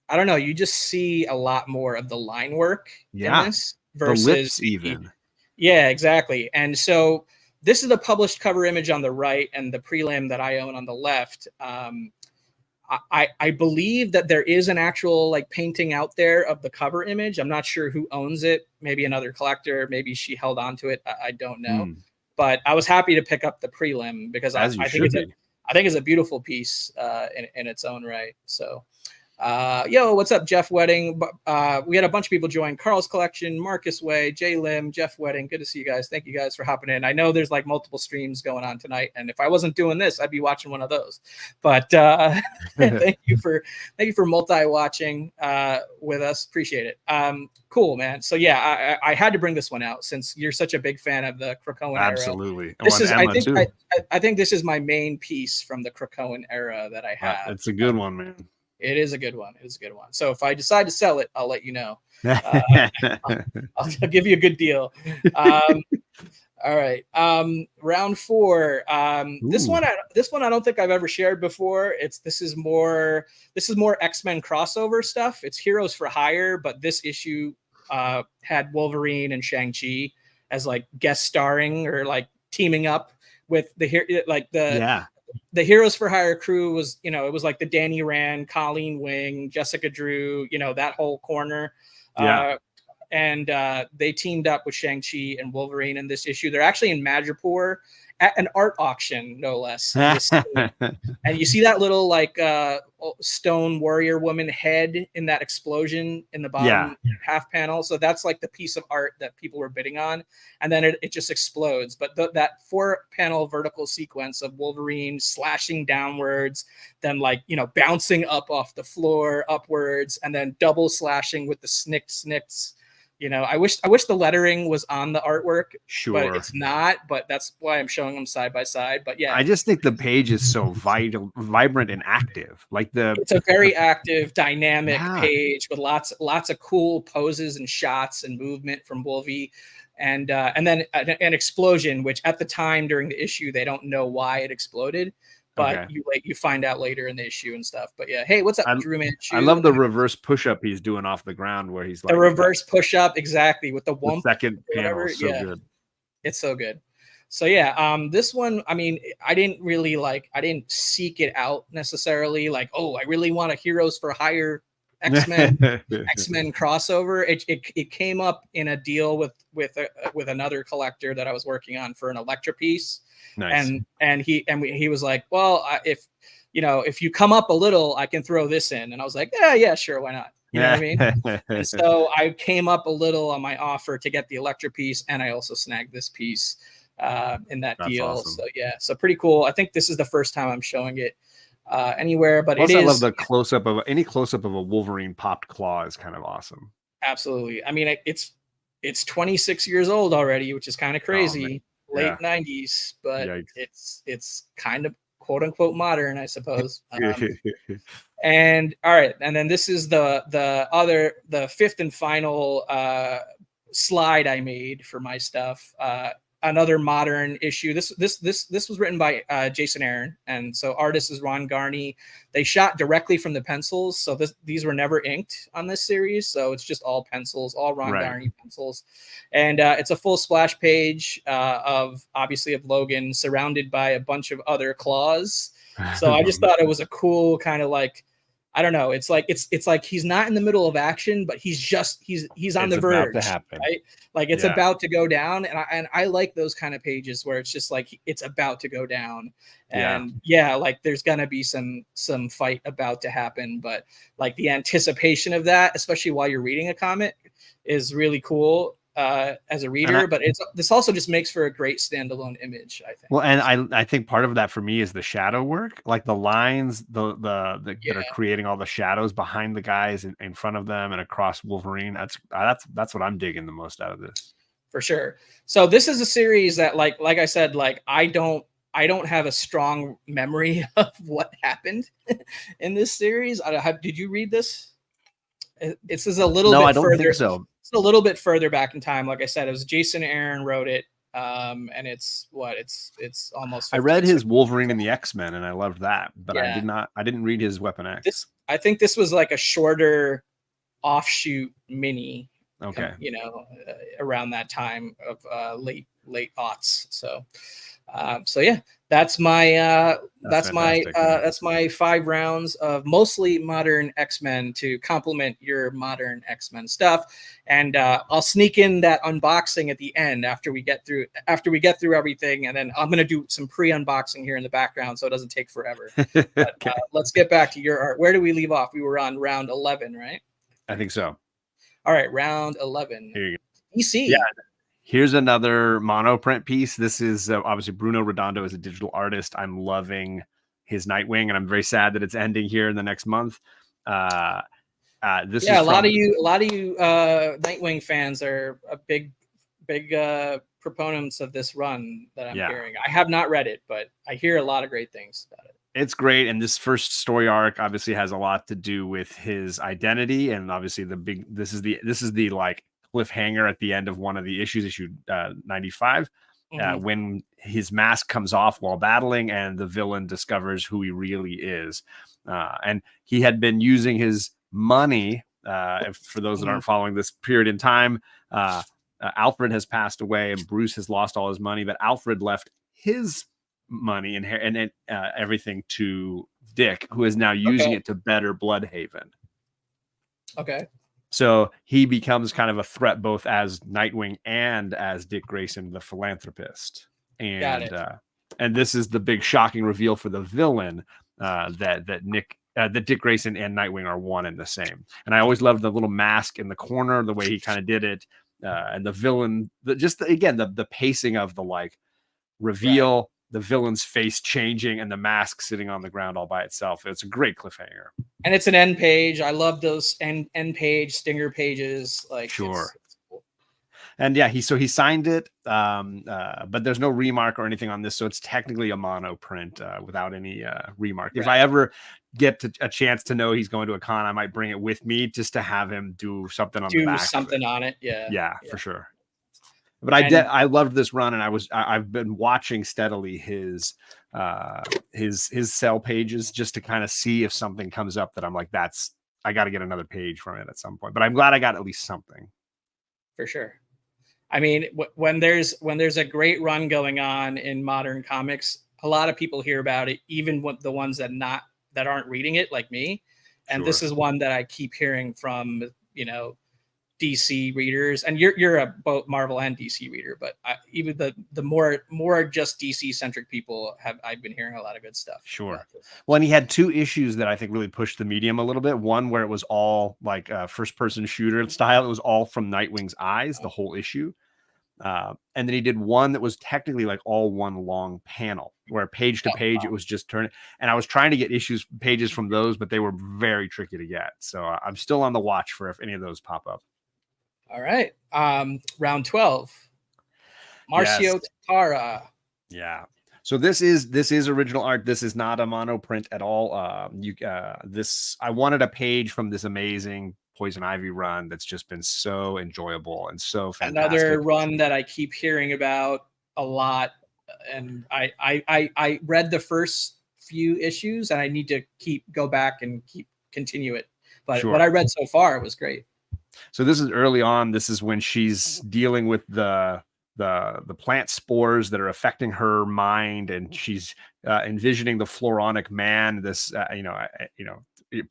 I don't know, you just see a lot more of the line work in this versus the lips even. Yeah, exactly. And so this is the published cover image on the right and the prelim that I own on the left. I believe that there is an actual like painting out there of the cover image. I'm not sure who owns it. Maybe another collector. Maybe she held on to it. I don't know. But I was happy to pick up the prelim because I think it's a beautiful piece in its own right. So. Yo, what's up, Jeff Wedding? We had a bunch of people join. Carl's Collection, Marcus Way, Jay Lim, Jeff Wedding. Good to see you guys. Thank you guys for hopping in. I know there's like multiple streams going on tonight, and if I wasn't doing this, I'd be watching one of those. But thank you for multi-watching with us. Appreciate it. Cool, man. So yeah, I had to bring this one out since you're such a big fan of the Krakoan era. Absolutely. I think this is my main piece from the Krakoan era that I have. It's a good one, man. It is a good one. So if I decide to sell it, I'll let you know. I'll give you a good deal. All right. Round 4. This one I don't think I've ever shared before. This is more X-Men crossover stuff. It's Heroes for Hire, but this issue had Wolverine and Shang-Chi as like guest starring or like teaming up with the Heroes for Hire crew was, it was like the Danny Rand, Colleen Wing, Jessica Drew, that whole corner. And they teamed up with Shang-Chi and Wolverine in this issue. They're actually in Madripoor at an art auction, no less. And you see that little like stone warrior woman head in that explosion in the bottom half panel. So that's like the piece of art that people were bidding on. And then it just explodes. But that 4-panel vertical sequence of Wolverine slashing downwards, then like, bouncing up off the floor upwards, and then double slashing with the snicks. I wish the lettering was on the artwork, but it's not. But that's why I'm showing them side by side. But yeah, I just think the page is so vibrant and active. It's a very active, dynamic page with lots of cool poses and shots and movement from Wolvie, and then an explosion, which at the time during the issue they don't know why it exploded. But you find out later in the issue and stuff. But yeah, hey, what's up, Drew Manchu? I love the reverse push-up he's doing off the ground where he's like the reverse push-up, exactly, with the wump. The second panel, good. It's so good. So yeah, this one, I mean, I didn't seek it out necessarily. Like, oh, I really want a Heroes for Hire X-Men crossover. It came up in a deal with another collector that I was working on for an Elektra piece. Nice. And he was like, well, if you come up a little, I can throw this in. And I was like, yeah, sure, why not? You know what I mean? And so I came up a little on my offer to get the Elektra piece, and I also snagged this piece in that deal. Awesome. So yeah, so pretty cool. I think this is the first time I'm showing it anywhere, but I love the close-up of a Wolverine popped claw is kind of awesome. Absolutely. I mean, it's 26 years old already, which is kind of crazy. Late 90s, but it's kind of quote unquote modern, I suppose. And all right, and then this is the fifth and final slide I made for my stuff. Another modern issue. This was written by Jason Aaron, and so artist is Ron Garney. They shot directly from the pencils, so these were never inked on this series, so it's just all pencils, all Ron Garney pencils, and it's a full splash page of Logan surrounded by a bunch of other claws. So I just thought it was a cool kind of like, I don't know. It's like he's not in the middle of action, but he's on the verge. About to happen. Right? Like it's about to go down, and I like those kind of pages where it's just like it's about to go down, and like there's gonna be some fight about to happen, but like the anticipation of that, especially while you're reading a comic, is really cool. as a reader, but this also just makes for a great standalone image, I think. Well, and I think part of that for me is the shadow work, like the lines, that are creating all the shadows behind the guys in front of them and across Wolverine. That's what I'm digging the most out of this. For sure. So this is a series that, like I said, like I don't have a strong memory of what happened in this series. Did you read this? This is a little bit I don't further. think so. It's a little bit further back in time. Like I said, it was Jason Aaron wrote it. And it's almost. I read his Wolverine and the X-Men, and I loved that, but yeah. I didn't read his Weapon X. I think this was like a shorter offshoot mini. Okay. Around that time of late aughts. So yeah, that's my 5 rounds of mostly modern X-Men to complement your modern X-Men stuff, and I'll sneak in that unboxing at the end after we get through everything, and then I'm gonna do some pre-unboxing here in the background so it doesn't take forever. But, okay. Let's get back to your art. Where do we leave off? We were on round 11, right? I think so. All right, round 11. Here you go. DC. Yeah. Here's another monoprint piece. This is obviously Bruno Redondo is a digital artist. I'm loving his Nightwing, and I'm very sad that it's ending here in the next month. A lot of you Nightwing fans are a big proponents of this run that I'm hearing. I have not read it, but I hear a lot of great things about it. It's great, and this first story arc obviously has a lot to do with his identity, and obviously this is the like cliffhanger at the end of one of the issues, issue 95, when his mask comes off while battling, and the villain discovers who he really is, and he had been using his money. For those that aren't following this period in time, Alfred has passed away, and Bruce has lost all his money, but Alfred left his money and everything to Dick, who is now using it to better Bloodhaven. Okay. So he becomes kind of a threat both as Nightwing and as Dick Grayson, the philanthropist. And this is the big shocking reveal for the villain, that Dick Grayson and Nightwing are one and the same. And I always loved the little mask in the corner, the way he kind of did it, and the villain, the pacing of the like reveal. Right. The villain's face changing and the mask sitting on the ground all by itself. It's a great cliffhanger. And it's an end page. I love those end page stinger pages. Like, sure. It's cool. And yeah, he signed it, but there's no remark or anything on this, so it's technically a mono print without any remark. Right. If I ever get a chance to know he's going to a con, I might bring it with me just to have him do something on the back. Do something on it. Yeah, for sure. But I loved this run, and I've been watching steadily his cell pages just to kind of see if something comes up that I'm like, I got to get another page from it at some point. But I'm glad I got at least something. For sure. I mean, when there's a great run going on in modern comics, a lot of people hear about it, even the ones that aren't reading it, like me. And This is one that I keep hearing from, DC readers, and you're a both Marvel and DC reader, but even the more just DC centric people I've been hearing a lot of good stuff. Sure. Well, and he had 2 issues that I think really pushed the medium a little bit. One where it was all like first person shooter style. It was all from Nightwing's eyes, the whole issue. And then he did one that was technically like all one long panel where page to page it was just turning. And I was trying to get pages from those, but they were very tricky to get. So I'm still on the watch for if any of those pop up. All right. Round 12. Marcio Takara. Yeah. So this is original art. This is not a mono print at all. I wanted a page from this amazing Poison Ivy run that's just been so enjoyable and so fantastic. Another run that I keep hearing about a lot, and I read the first few issues, and I need to go back and continue it. But what I read so far, it was great. So this is early on. This is when she's dealing with the plant spores that are affecting her mind, and she's envisioning the Floronic Man, this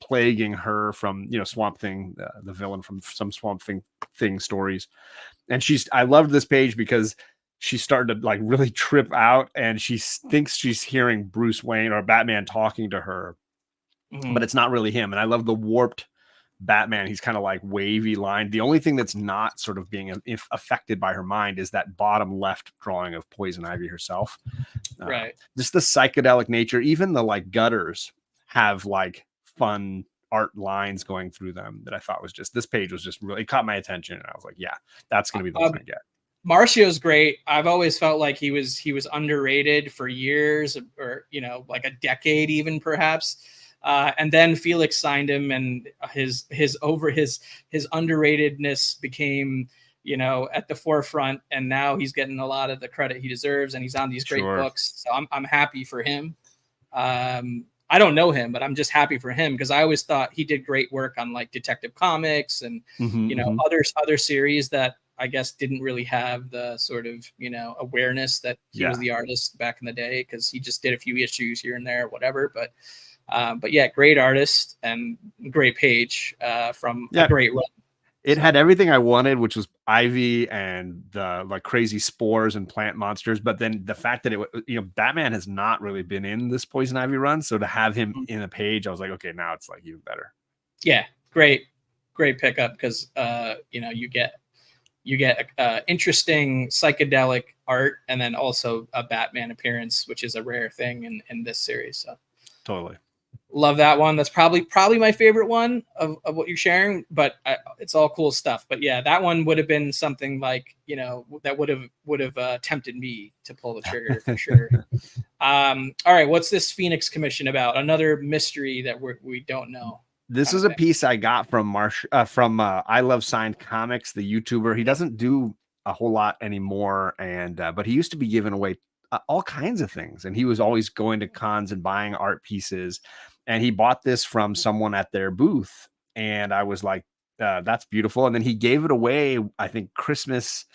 plaguing her from Swamp Thing, the villain from some Swamp Thing stories. And I loved this page because she started to like really trip out, and she thinks she's hearing Bruce Wayne or Batman talking to her, but it's not really him. And I love the warped Batman, he's kind of like wavy line. The only thing that's not sort of being affected by her mind is that bottom left drawing of Poison Ivy herself. Right. Just the psychedelic nature. Even the like gutters have like fun art lines going through them that I thought was just, this page was just really, it caught my attention, and I was like, yeah, that's going to be the one I get. Marcio's great. I've always felt like he was underrated for years, or like a decade even perhaps. And then Felix signed him, and his underratedness became at the forefront, and now he's getting a lot of the credit he deserves, and he's on these great books. So I'm happy for him. I don't know him, but I'm just happy for him, because I always thought he did great work on like Detective Comics and other series that I guess didn't really have the sort of awareness that he was the artist back in the day, because he just did a few issues here and there, whatever. But yeah, great artist and great page from a great run. It had everything I wanted, which was Ivy and the like crazy spores and plant monsters. But then the fact that Batman has not really been in this Poison Ivy run, so to have him in a page, I was like, okay, now it's like even better. Yeah, great pickup, because you get interesting psychedelic art, and then also a Batman appearance, which is a rare thing in this series. So totally. Love that one. That's probably my favorite one of what you're sharing, but it's all cool stuff. But yeah, that one would have been something like, that would have tempted me to pull the trigger for sure. All right. What's this Phoenix Commission about? Another mystery that we don't know. This is a piece I got from I Love Signed Comics, the YouTuber. He doesn't do a whole lot anymore, but he used to be giving away all kinds of things, and he was always going to cons and buying art pieces. And he bought this from someone at their booth, and I was like, that's beautiful. And then he gave it away, I think Christmas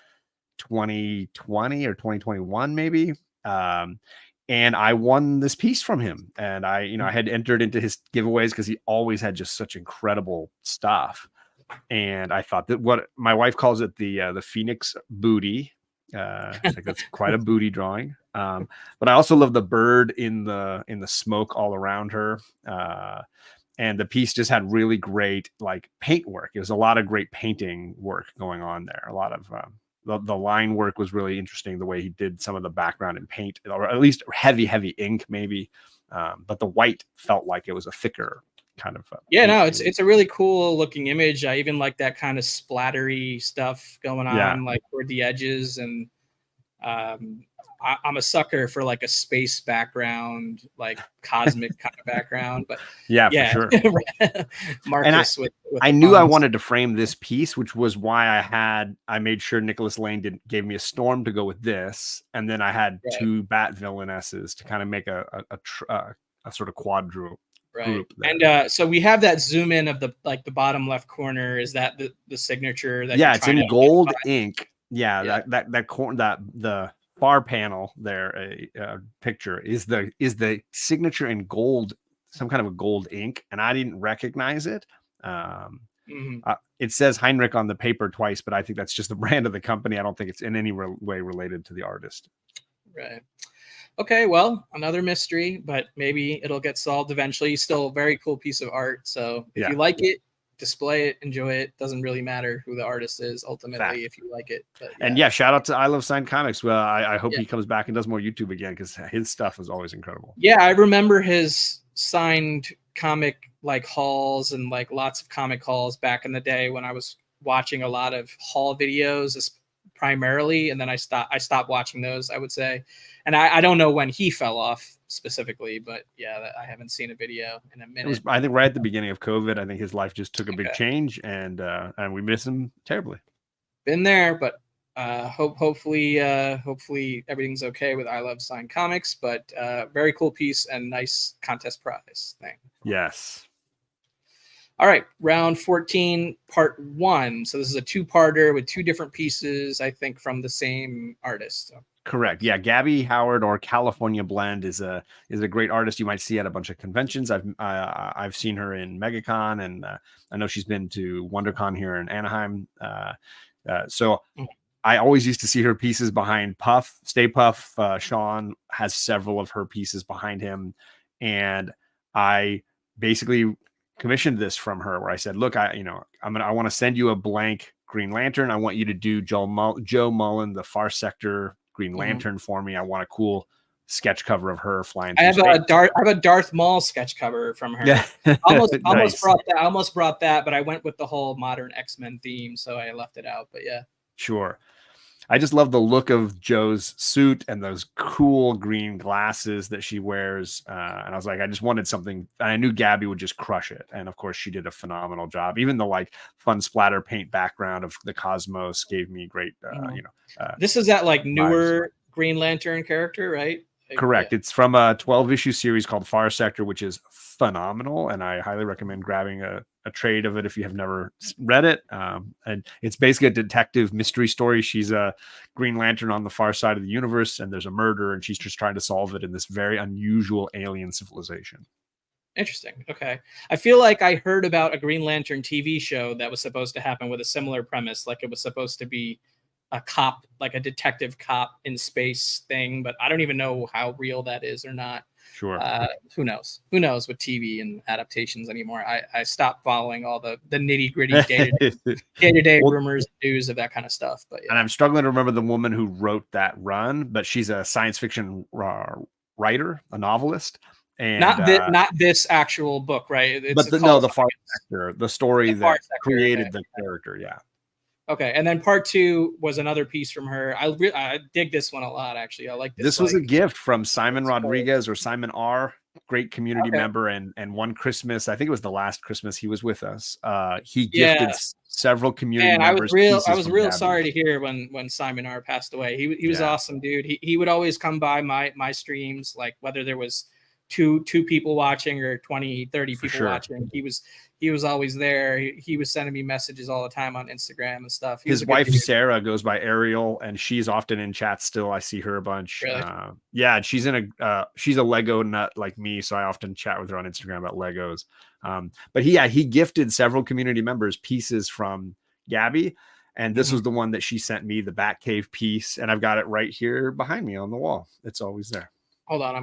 2020 or 2021 maybe. And I won this piece from him, and I had entered into his giveaways because he always had just such incredible stuff. And I thought that what my wife calls it the Phoenix booty. Like that's quite a booty drawing. But I also love the bird in the smoke all around her. And the piece just had really great like paint work. It was a lot of great painting work going on there. A lot of the line work was really interesting, the way he did some of the background in paint, or at least heavy ink maybe. But the white felt like it was a thicker kind of it's a really cool looking image. I even like that kind of splattery stuff going on like toward the edges, and I'm a sucker for like a space background, like cosmic kind of background. But for sure. Marcus, I knew I wanted to frame this piece, which was why I made sure Nicholas Lane gave me a storm to go with this, and then I had two Bat villainesses to kind of make a sort of quadruple. Right. And so we have that zoom in of the bottom left corner. Is that the signature that it's in gold ink. The far panel there, picture is the signature in gold, some kind of a gold ink, and I didn't recognize it. It says Heinrich on the paper twice, but I think that's just the brand of the company. I don't think it's in any way related to the artist. Right. Okay, well, another mystery, but maybe it'll get solved eventually. Still a very cool piece of art. So if you like it, display it, enjoy it. Doesn't really matter who the artist is ultimately if you like it. But, and shout out to I Love Signed Comics. Well, I hope he comes back and does more YouTube again, because his stuff is always incredible. Yeah, I remember his signed comic like hauls and like lots of comic hauls back in the day when I was watching a lot of haul videos primarily, and then I stopped watching those, I would say. And I don't know when he fell off specifically, but I haven't seen a video in a minute. It was, I think, right at the beginning of COVID. I think his life just took a big change, and we miss him terribly. Been there, but hopefully everything's okay with I Love Signed Comics. But very cool piece and nice contest prize thing. Yes. All right, round 14, part 1. So this is a two-parter with two different pieces, I think, from the same artist. So. Correct. Yeah, Gabby Howard, or California Blend, is a great artist you might see at a bunch of conventions. I've seen her in MegaCon, and I know she's been to WonderCon here in Anaheim. So I always used to see her pieces behind Puff. Stay Puff. Sean has several of her pieces behind him, and I basically commissioned this from her, where I said, look, I want to send you a blank Green Lantern. I want you to do Joe Mullen, the Far Sector Green Lantern for me. I want a cool sketch cover of her flying through space. I have a Darth Maul sketch cover from her. Yeah. almost Nice. brought that, but I went with the whole modern X-Men theme, so I left it out. But yeah. Sure. I just love the look of Joe's suit and those cool green glasses that she wears. And I was like, I just wanted something. I knew Gabby would just crush it. And of course, she did a phenomenal job. Even the like fun splatter paint background of the cosmos gave me great, this is that like newer Green Lantern character, right? Correct. Yeah. It's from a 12-issue series called Far Sector, which is phenomenal. And I highly recommend grabbing a trade of it if you have never read it. And it's basically a detective mystery story. She's a Green Lantern on the far side of the universe, and there's a murder, and she's just trying to solve it in this very unusual alien civilization. Interesting. Okay. I feel like I heard about a Green Lantern TV show that was supposed to happen with a similar premise. Like it was supposed to be a cop, like a detective cop in space thing, but I don't even know how real that is or not. Sure. Who knows with TV and adaptations anymore. I stopped following all the nitty gritty day-to-day rumors, news of that kind of stuff. But yeah. And I'm struggling to remember the woman who wrote that run, but she's a science fiction writer, a novelist. And not this actual book, right? But the Far Sector, the story that created the character. Yeah. Okay, and then part 2 was another piece from her. I dig this one a lot, actually. I like this. This was a gift from Simon Rodriguez, or Simon R., great community member, and one Christmas, I think it was the last Christmas he was with us. He gifted several community members. I was real sorry to hear when Simon R. passed away. He was awesome, dude. He would always come by my streams, like whether there was two people watching or 20, 30 people watching. He was always there. He was sending me messages all the time on Instagram and stuff. His wife Sarah goes by Ariel, and she's often in chat still. I see her a bunch. Really? Yeah, she's a Lego nut like me, so I often chat with her on Instagram about Legos. But he gifted several community members pieces from Gabby, and this was the one that she sent me, the Batcave piece, and I've got it right here behind me on the wall. It's always there. Hold on,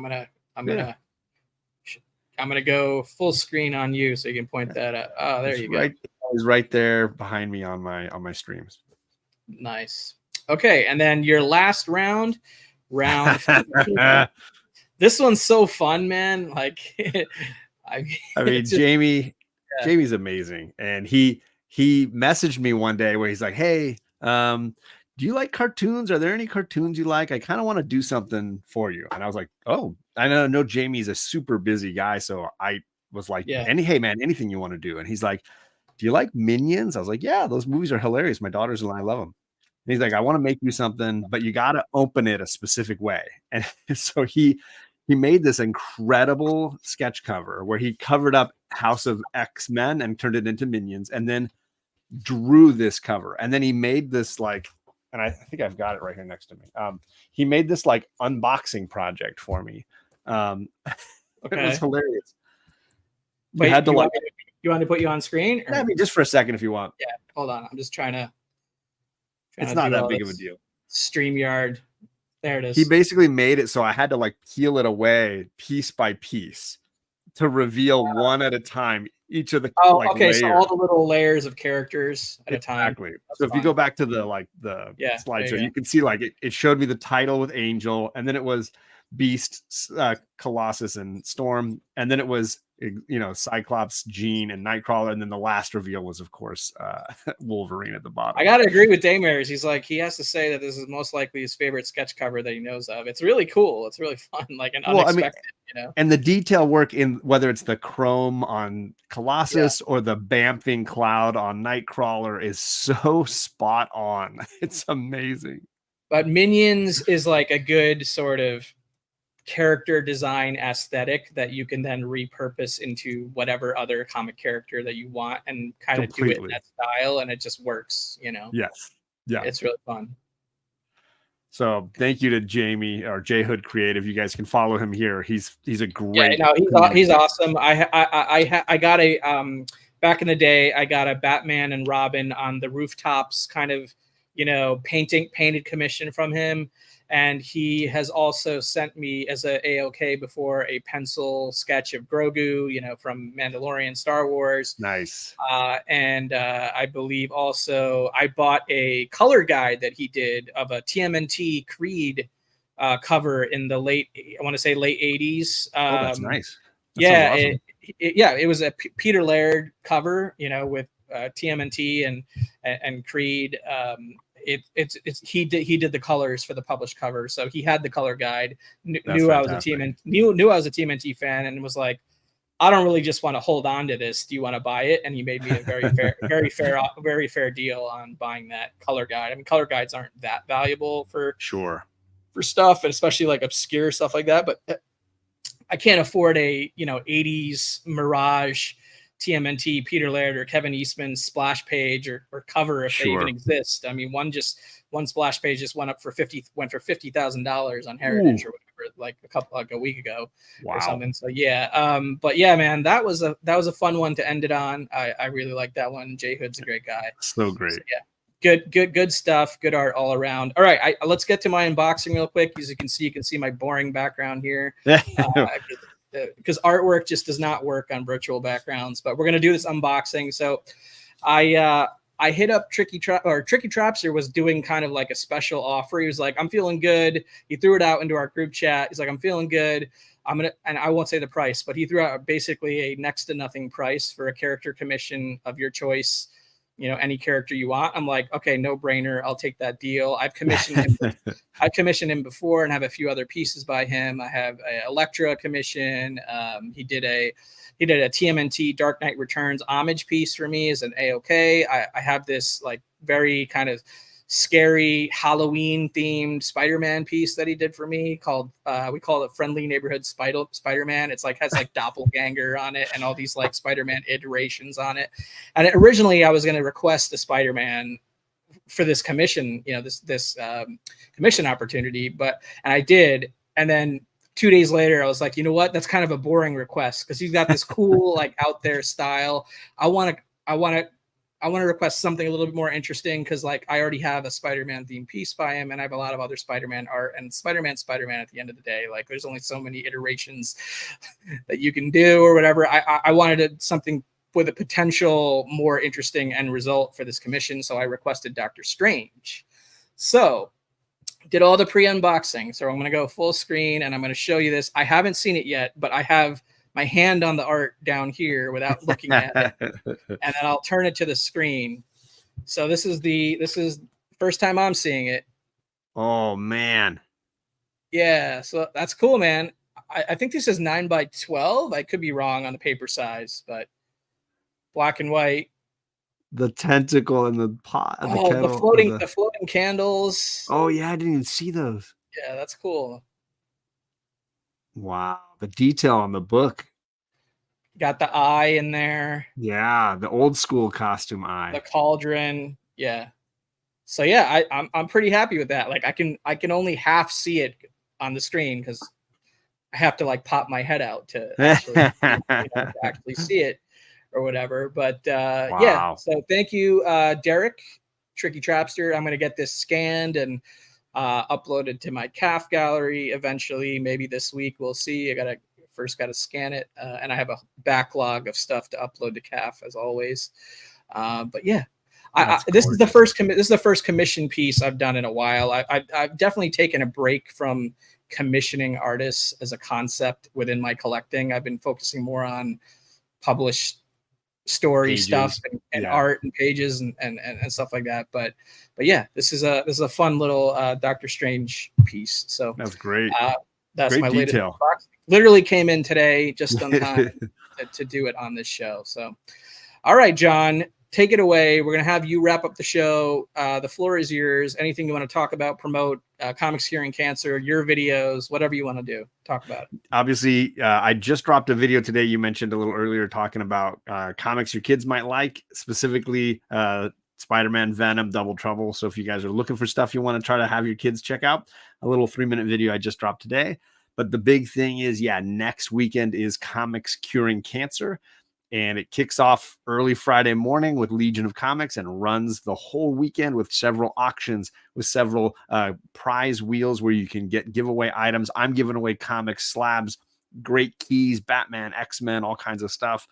I'm gonna go full screen on you so you can point that out. Oh, there you go. It's right there behind me on my streams. Nice. Okay, and then your last round. This one's so fun, man. Like, I mean, Jamie's amazing, and he messaged me one day where he's like, "Hey, do you like cartoons? Are there any cartoons you like? I kind of want to do something for you." And I was like, "Oh, I know Jamie's a super busy guy." So I was like, hey man, anything you want to do. And he's like, "Do you like Minions?" I was like, "Yeah, those movies are hilarious. My daughters and I love them." And he's like, "I want to make you something, but you got to open it a specific way." And so he made this incredible sketch cover where he covered up House of X-Men and turned it into Minions, and then drew this cover. And then he made this like, and I think I've got it right here next to me. He made this like unboxing project for me. It was hilarious. Wait, you want to put you on screen? Or? Yeah, I mean, just for a second if you want. Yeah, hold on. I'm just trying to it's not that big of a deal. StreamYard. There it is. He basically made it so I had to like peel it away piece by piece to reveal one at a time each of the layers. So all the little layers of characters at a time. Exactly. So if you go back to the slideshow, you can see like it showed me the title with Angel, and then it was Beast, Colossus, and Storm, and then it was Cyclops, Jean, and Nightcrawler, and then the last reveal was of course Wolverine at the bottom. I gotta agree with Daymers. He has to say that this is most likely his favorite sketch cover that he knows of. It's really cool. It's really fun, like an unexpected. And the detail work in whether it's the chrome on Colossus or the bamfing cloud on Nightcrawler is so spot on. It's amazing. But Minions is like a good sort of character design aesthetic that you can then repurpose into whatever other comic character that you want and kind of do it in that style, and it just works, Yes. Yeah. It's really fun. So thank you to Jamie or J Hood Creative. You guys can follow him here. He's a great. Yeah, he's awesome. I got a back in the day. I got a Batman and Robin on the rooftops kind of painted commission from him, And he has also sent me as a AOK before a pencil sketch of Grogu, from Mandalorian, Star Wars. Nice. And I believe also I bought a color guide that he did of a TMNT Creed cover in the late 80s. That's nice. That yeah, awesome. it was a Peter Laird cover, with TMNT and Creed. He did the colors for the published cover, so he had the color guide. Knew I was a TMNT fan, and was like, I don't really just want to hold on to this. Do you want to buy it? And he made me a very fair, very fair deal on buying that color guide. I mean, color guides aren't that valuable for stuff, and especially like obscure stuff like that. But I can't afford a 80s Mirage TMNT Peter Laird or Kevin Eastman splash page or cover if they even exist. I mean, one splash page just went for $50,000 on Heritage or whatever, like a week ago or something. So yeah, but yeah, man, that was a fun one to end it on. I really like that one. Jay Hood's a great guy. So great. So, yeah. Good stuff. Good art all around. All right, let's get to my unboxing real quick. As you can see my boring background here. Because artwork just does not work on virtual backgrounds. But we're gonna do this unboxing. So, I hit up Tricky Trapster was doing kind of like a special offer. He was like, I'm feeling good. He threw it out into our group chat. He's like, I'm feeling good. And I won't say the price, but he threw out basically a next to nothing price for a character commission of your choice. Any character you want. I'm like, okay, no brainer. I'll take that deal. I've commissioned him before and have a few other pieces by him. I have a Electra commission. He did a TMNT Dark Knight Returns homage piece for me as an AOK. I have this like very kind of scary Halloween themed Spider-Man piece that he did for me called we call it Friendly Neighborhood Spider-Man. It's like has like doppelganger on it and all these like Spider-Man iterations on it. And originally I was going to request the Spider-Man for this commission, this commission opportunity, and I did. And then 2 days later, I was like, you know what? That's kind of a boring request because he's got this cool like out there style. I want to request something a little bit more interesting because like I already have a Spider-Man themed piece by him and I have a lot of other Spider-Man art, and Spider-Man at the end of the day, like there's only so many iterations that you can do or whatever. I wanted something with a potential more interesting end result for this commission. So I requested Doctor Strange. So did all the pre-unboxing. So I'm going to go full screen and I'm going to show you this. I haven't seen it yet, but I have my hand on the art down here without looking at it. And then I'll turn it to the screen. So this is first time I'm seeing it. Oh man. Yeah. So that's cool, man. I think this is 9x12. I could be wrong on the paper size, but black and white. The tentacle and the pot. The floating candles. Oh yeah. I didn't even see those. Yeah. That's cool. Wow. The detail on the book. Got the eye in there. Yeah, the old school costume eye. The cauldron. Yeah. So yeah, I'm pretty happy with that. Like I can only half see it on the screen because I have to like pop my head out to actually see it or whatever. But wow. Yeah. So thank you, Derek, Tricky Trapster. I'm gonna get this scanned and uploaded to my CAF gallery eventually, maybe this week. We'll see. I first got to scan it, and I have a backlog of stuff to upload to CAF as always. But yeah, this is the first commission piece I've done in a while. I've definitely taken a break from commissioning artists as a concept within my collecting. I've been focusing more on published story pages, stuff and art and pages and stuff like that. But yeah, this is a fun little Doctor Strange piece. So that's great. That's great my detail. latest box. Literally came in today just on time to do it on this show. So, all right, John, take it away. We're going to have you wrap up the show. The floor is yours. Anything you want to talk about, promote, Comics Curing Cancer, your videos, whatever you want to do, talk about it. Obviously, I just dropped a video today. You mentioned a little earlier talking about comics your kids might like, specifically Spider-Man, Venom, Double Trouble. So if you guys are looking for stuff you want to try to have your kids check out, a little 3-minute video I just dropped today. But the big thing is, next weekend is Comics Curing Cancer. and it kicks off early Friday morning with Legion of Comics and runs the whole weekend with several auctions, with several prize wheels where you can get giveaway items. I'm giving away comic slabs, great keys, Batman, X-Men, all kinds of stuff.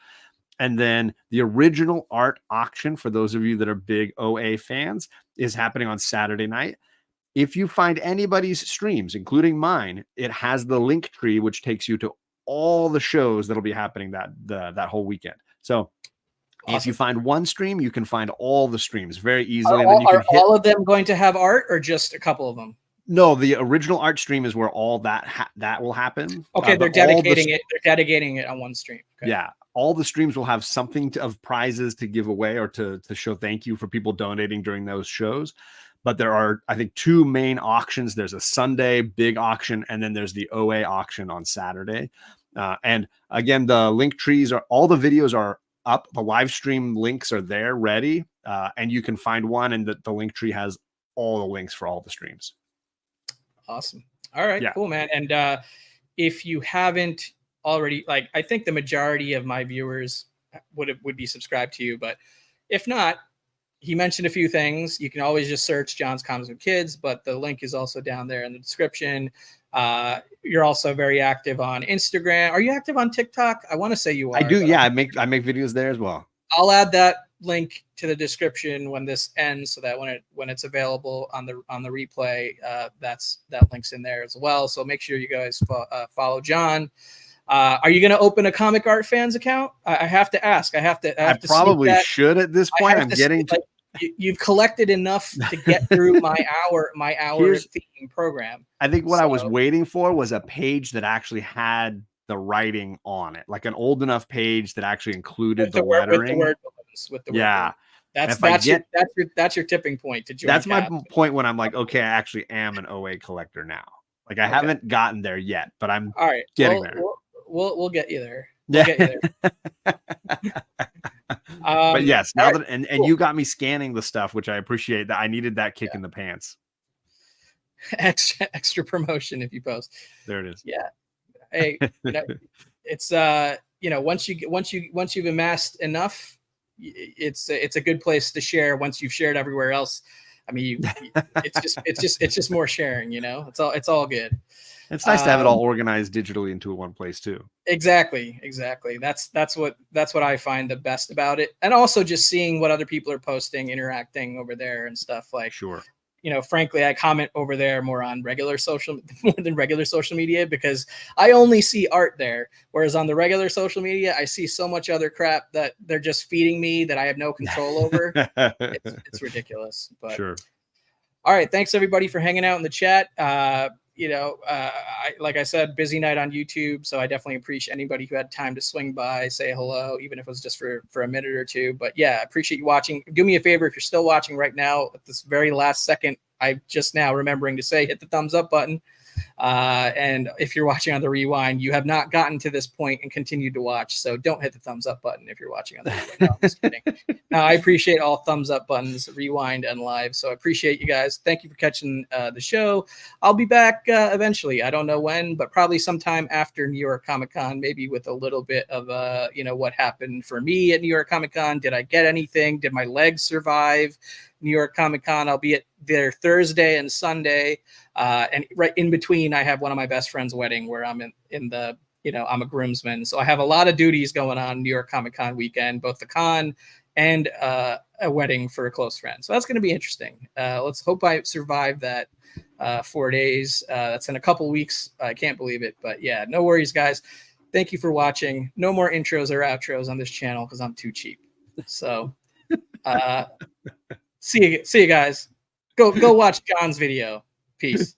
And then the original art auction, for those of you that are big OA fans, is happening on Saturday night. If you find anybody's streams, including mine, it has the link tree, which takes you to all the shows that'll be happening that whole weekend. So Awesome. if you find one stream, you can find all the streams very Are, easily. and then you can all of them going to have art, or just a couple of them? No, the original art stream is where all that will happen. Okay, they're dedicating it. They're dedicating it on one stream. Okay. Yeah, all the streams will have something of prizes to give away or to show thank you for people donating during those shows. But there are, I think, 2 main auctions. There's a Sunday big auction, and then there's the OA auction on Saturday. And again, the link trees all the videos are up. The live stream links are there ready, and you can find one, and the link tree has all the links for all the streams. Awesome. All right, cool, man. And if you haven't already, like, I think the majority of my viewers would be subscribed to you, but if not, he mentioned a few things. You can always just search John's Comics with Kids, but the link is also down there in the description. You're also very active on Instagram. Are you active on TikTok? I want to say you are. I do. Yeah, I make videos there as well. I'll add that link to the description when this ends, so that when it's available on the replay, that link's in there as well. So make sure you guys follow John. Are you going to open a Comic Art Fans account? I have to ask. I probably should at this point. I'm getting to. You've collected enough to get through my hour theme program. I think what I was waiting for was a page that actually had the writing on it, like an old enough page that actually included the lettering. With the word. That's your tipping point to join. That's my point when I'm like, okay, I actually am an OA collector now. Like I haven't gotten there yet, but I'm getting there. We'll get you there. Get you there. But yes, now that and you got me scanning the stuff, which I appreciate. That I needed that kick in the pants. Extra promotion if you post. There it is. Yeah. Hey, it's once you've amassed enough, it's a good place to share. Once you've shared everywhere else, I mean, it's just more sharing. It's all good. It's nice to have it all organized digitally into one place too. Exactly. That's what I find the best about it, and also just seeing what other people are posting, interacting over there and stuff like. Sure. Frankly, I comment over there more than regular social media, because I only see art there. Whereas on the regular social media, I see so much other crap that they're just feeding me that I have no control over. It's ridiculous. But sure. All right. Thanks everybody for hanging out in the chat. Like I said, busy night on YouTube. So I definitely appreciate anybody who had time to swing by, say hello, even if it was just for a minute or two. But yeah, I appreciate you watching. Do me a favor, if you're still watching right now, at this very last second, I just now remembering to say, hit the thumbs up button. And if you're watching on the rewind, you have not gotten to this point and continued to watch. So don't hit the thumbs up button if you're watching on the rewind. No, I'm just kidding. No, I appreciate all thumbs up buttons, rewind and live. So I appreciate you guys. Thank you for catching the show. I'll be back eventually. I don't know when, but probably sometime after New York Comic Con, maybe with a little bit of what happened for me at New York Comic Con. Did I get anything? Did my legs survive New York Comic Con? I'll be there Thursday and Sunday. And right in between, I have one of my best friend's wedding where I'm in the, I'm a groomsman. So I have a lot of duties going on New York Comic Con weekend, both the con and a wedding for a close friend. So that's going to be interesting. Let's hope I survive that 4 days. That's in a couple weeks. I can't believe it. But yeah, no worries, guys. Thank you for watching. No more intros or outros on this channel because I'm too cheap. So see you guys. Go watch John's video. Peace.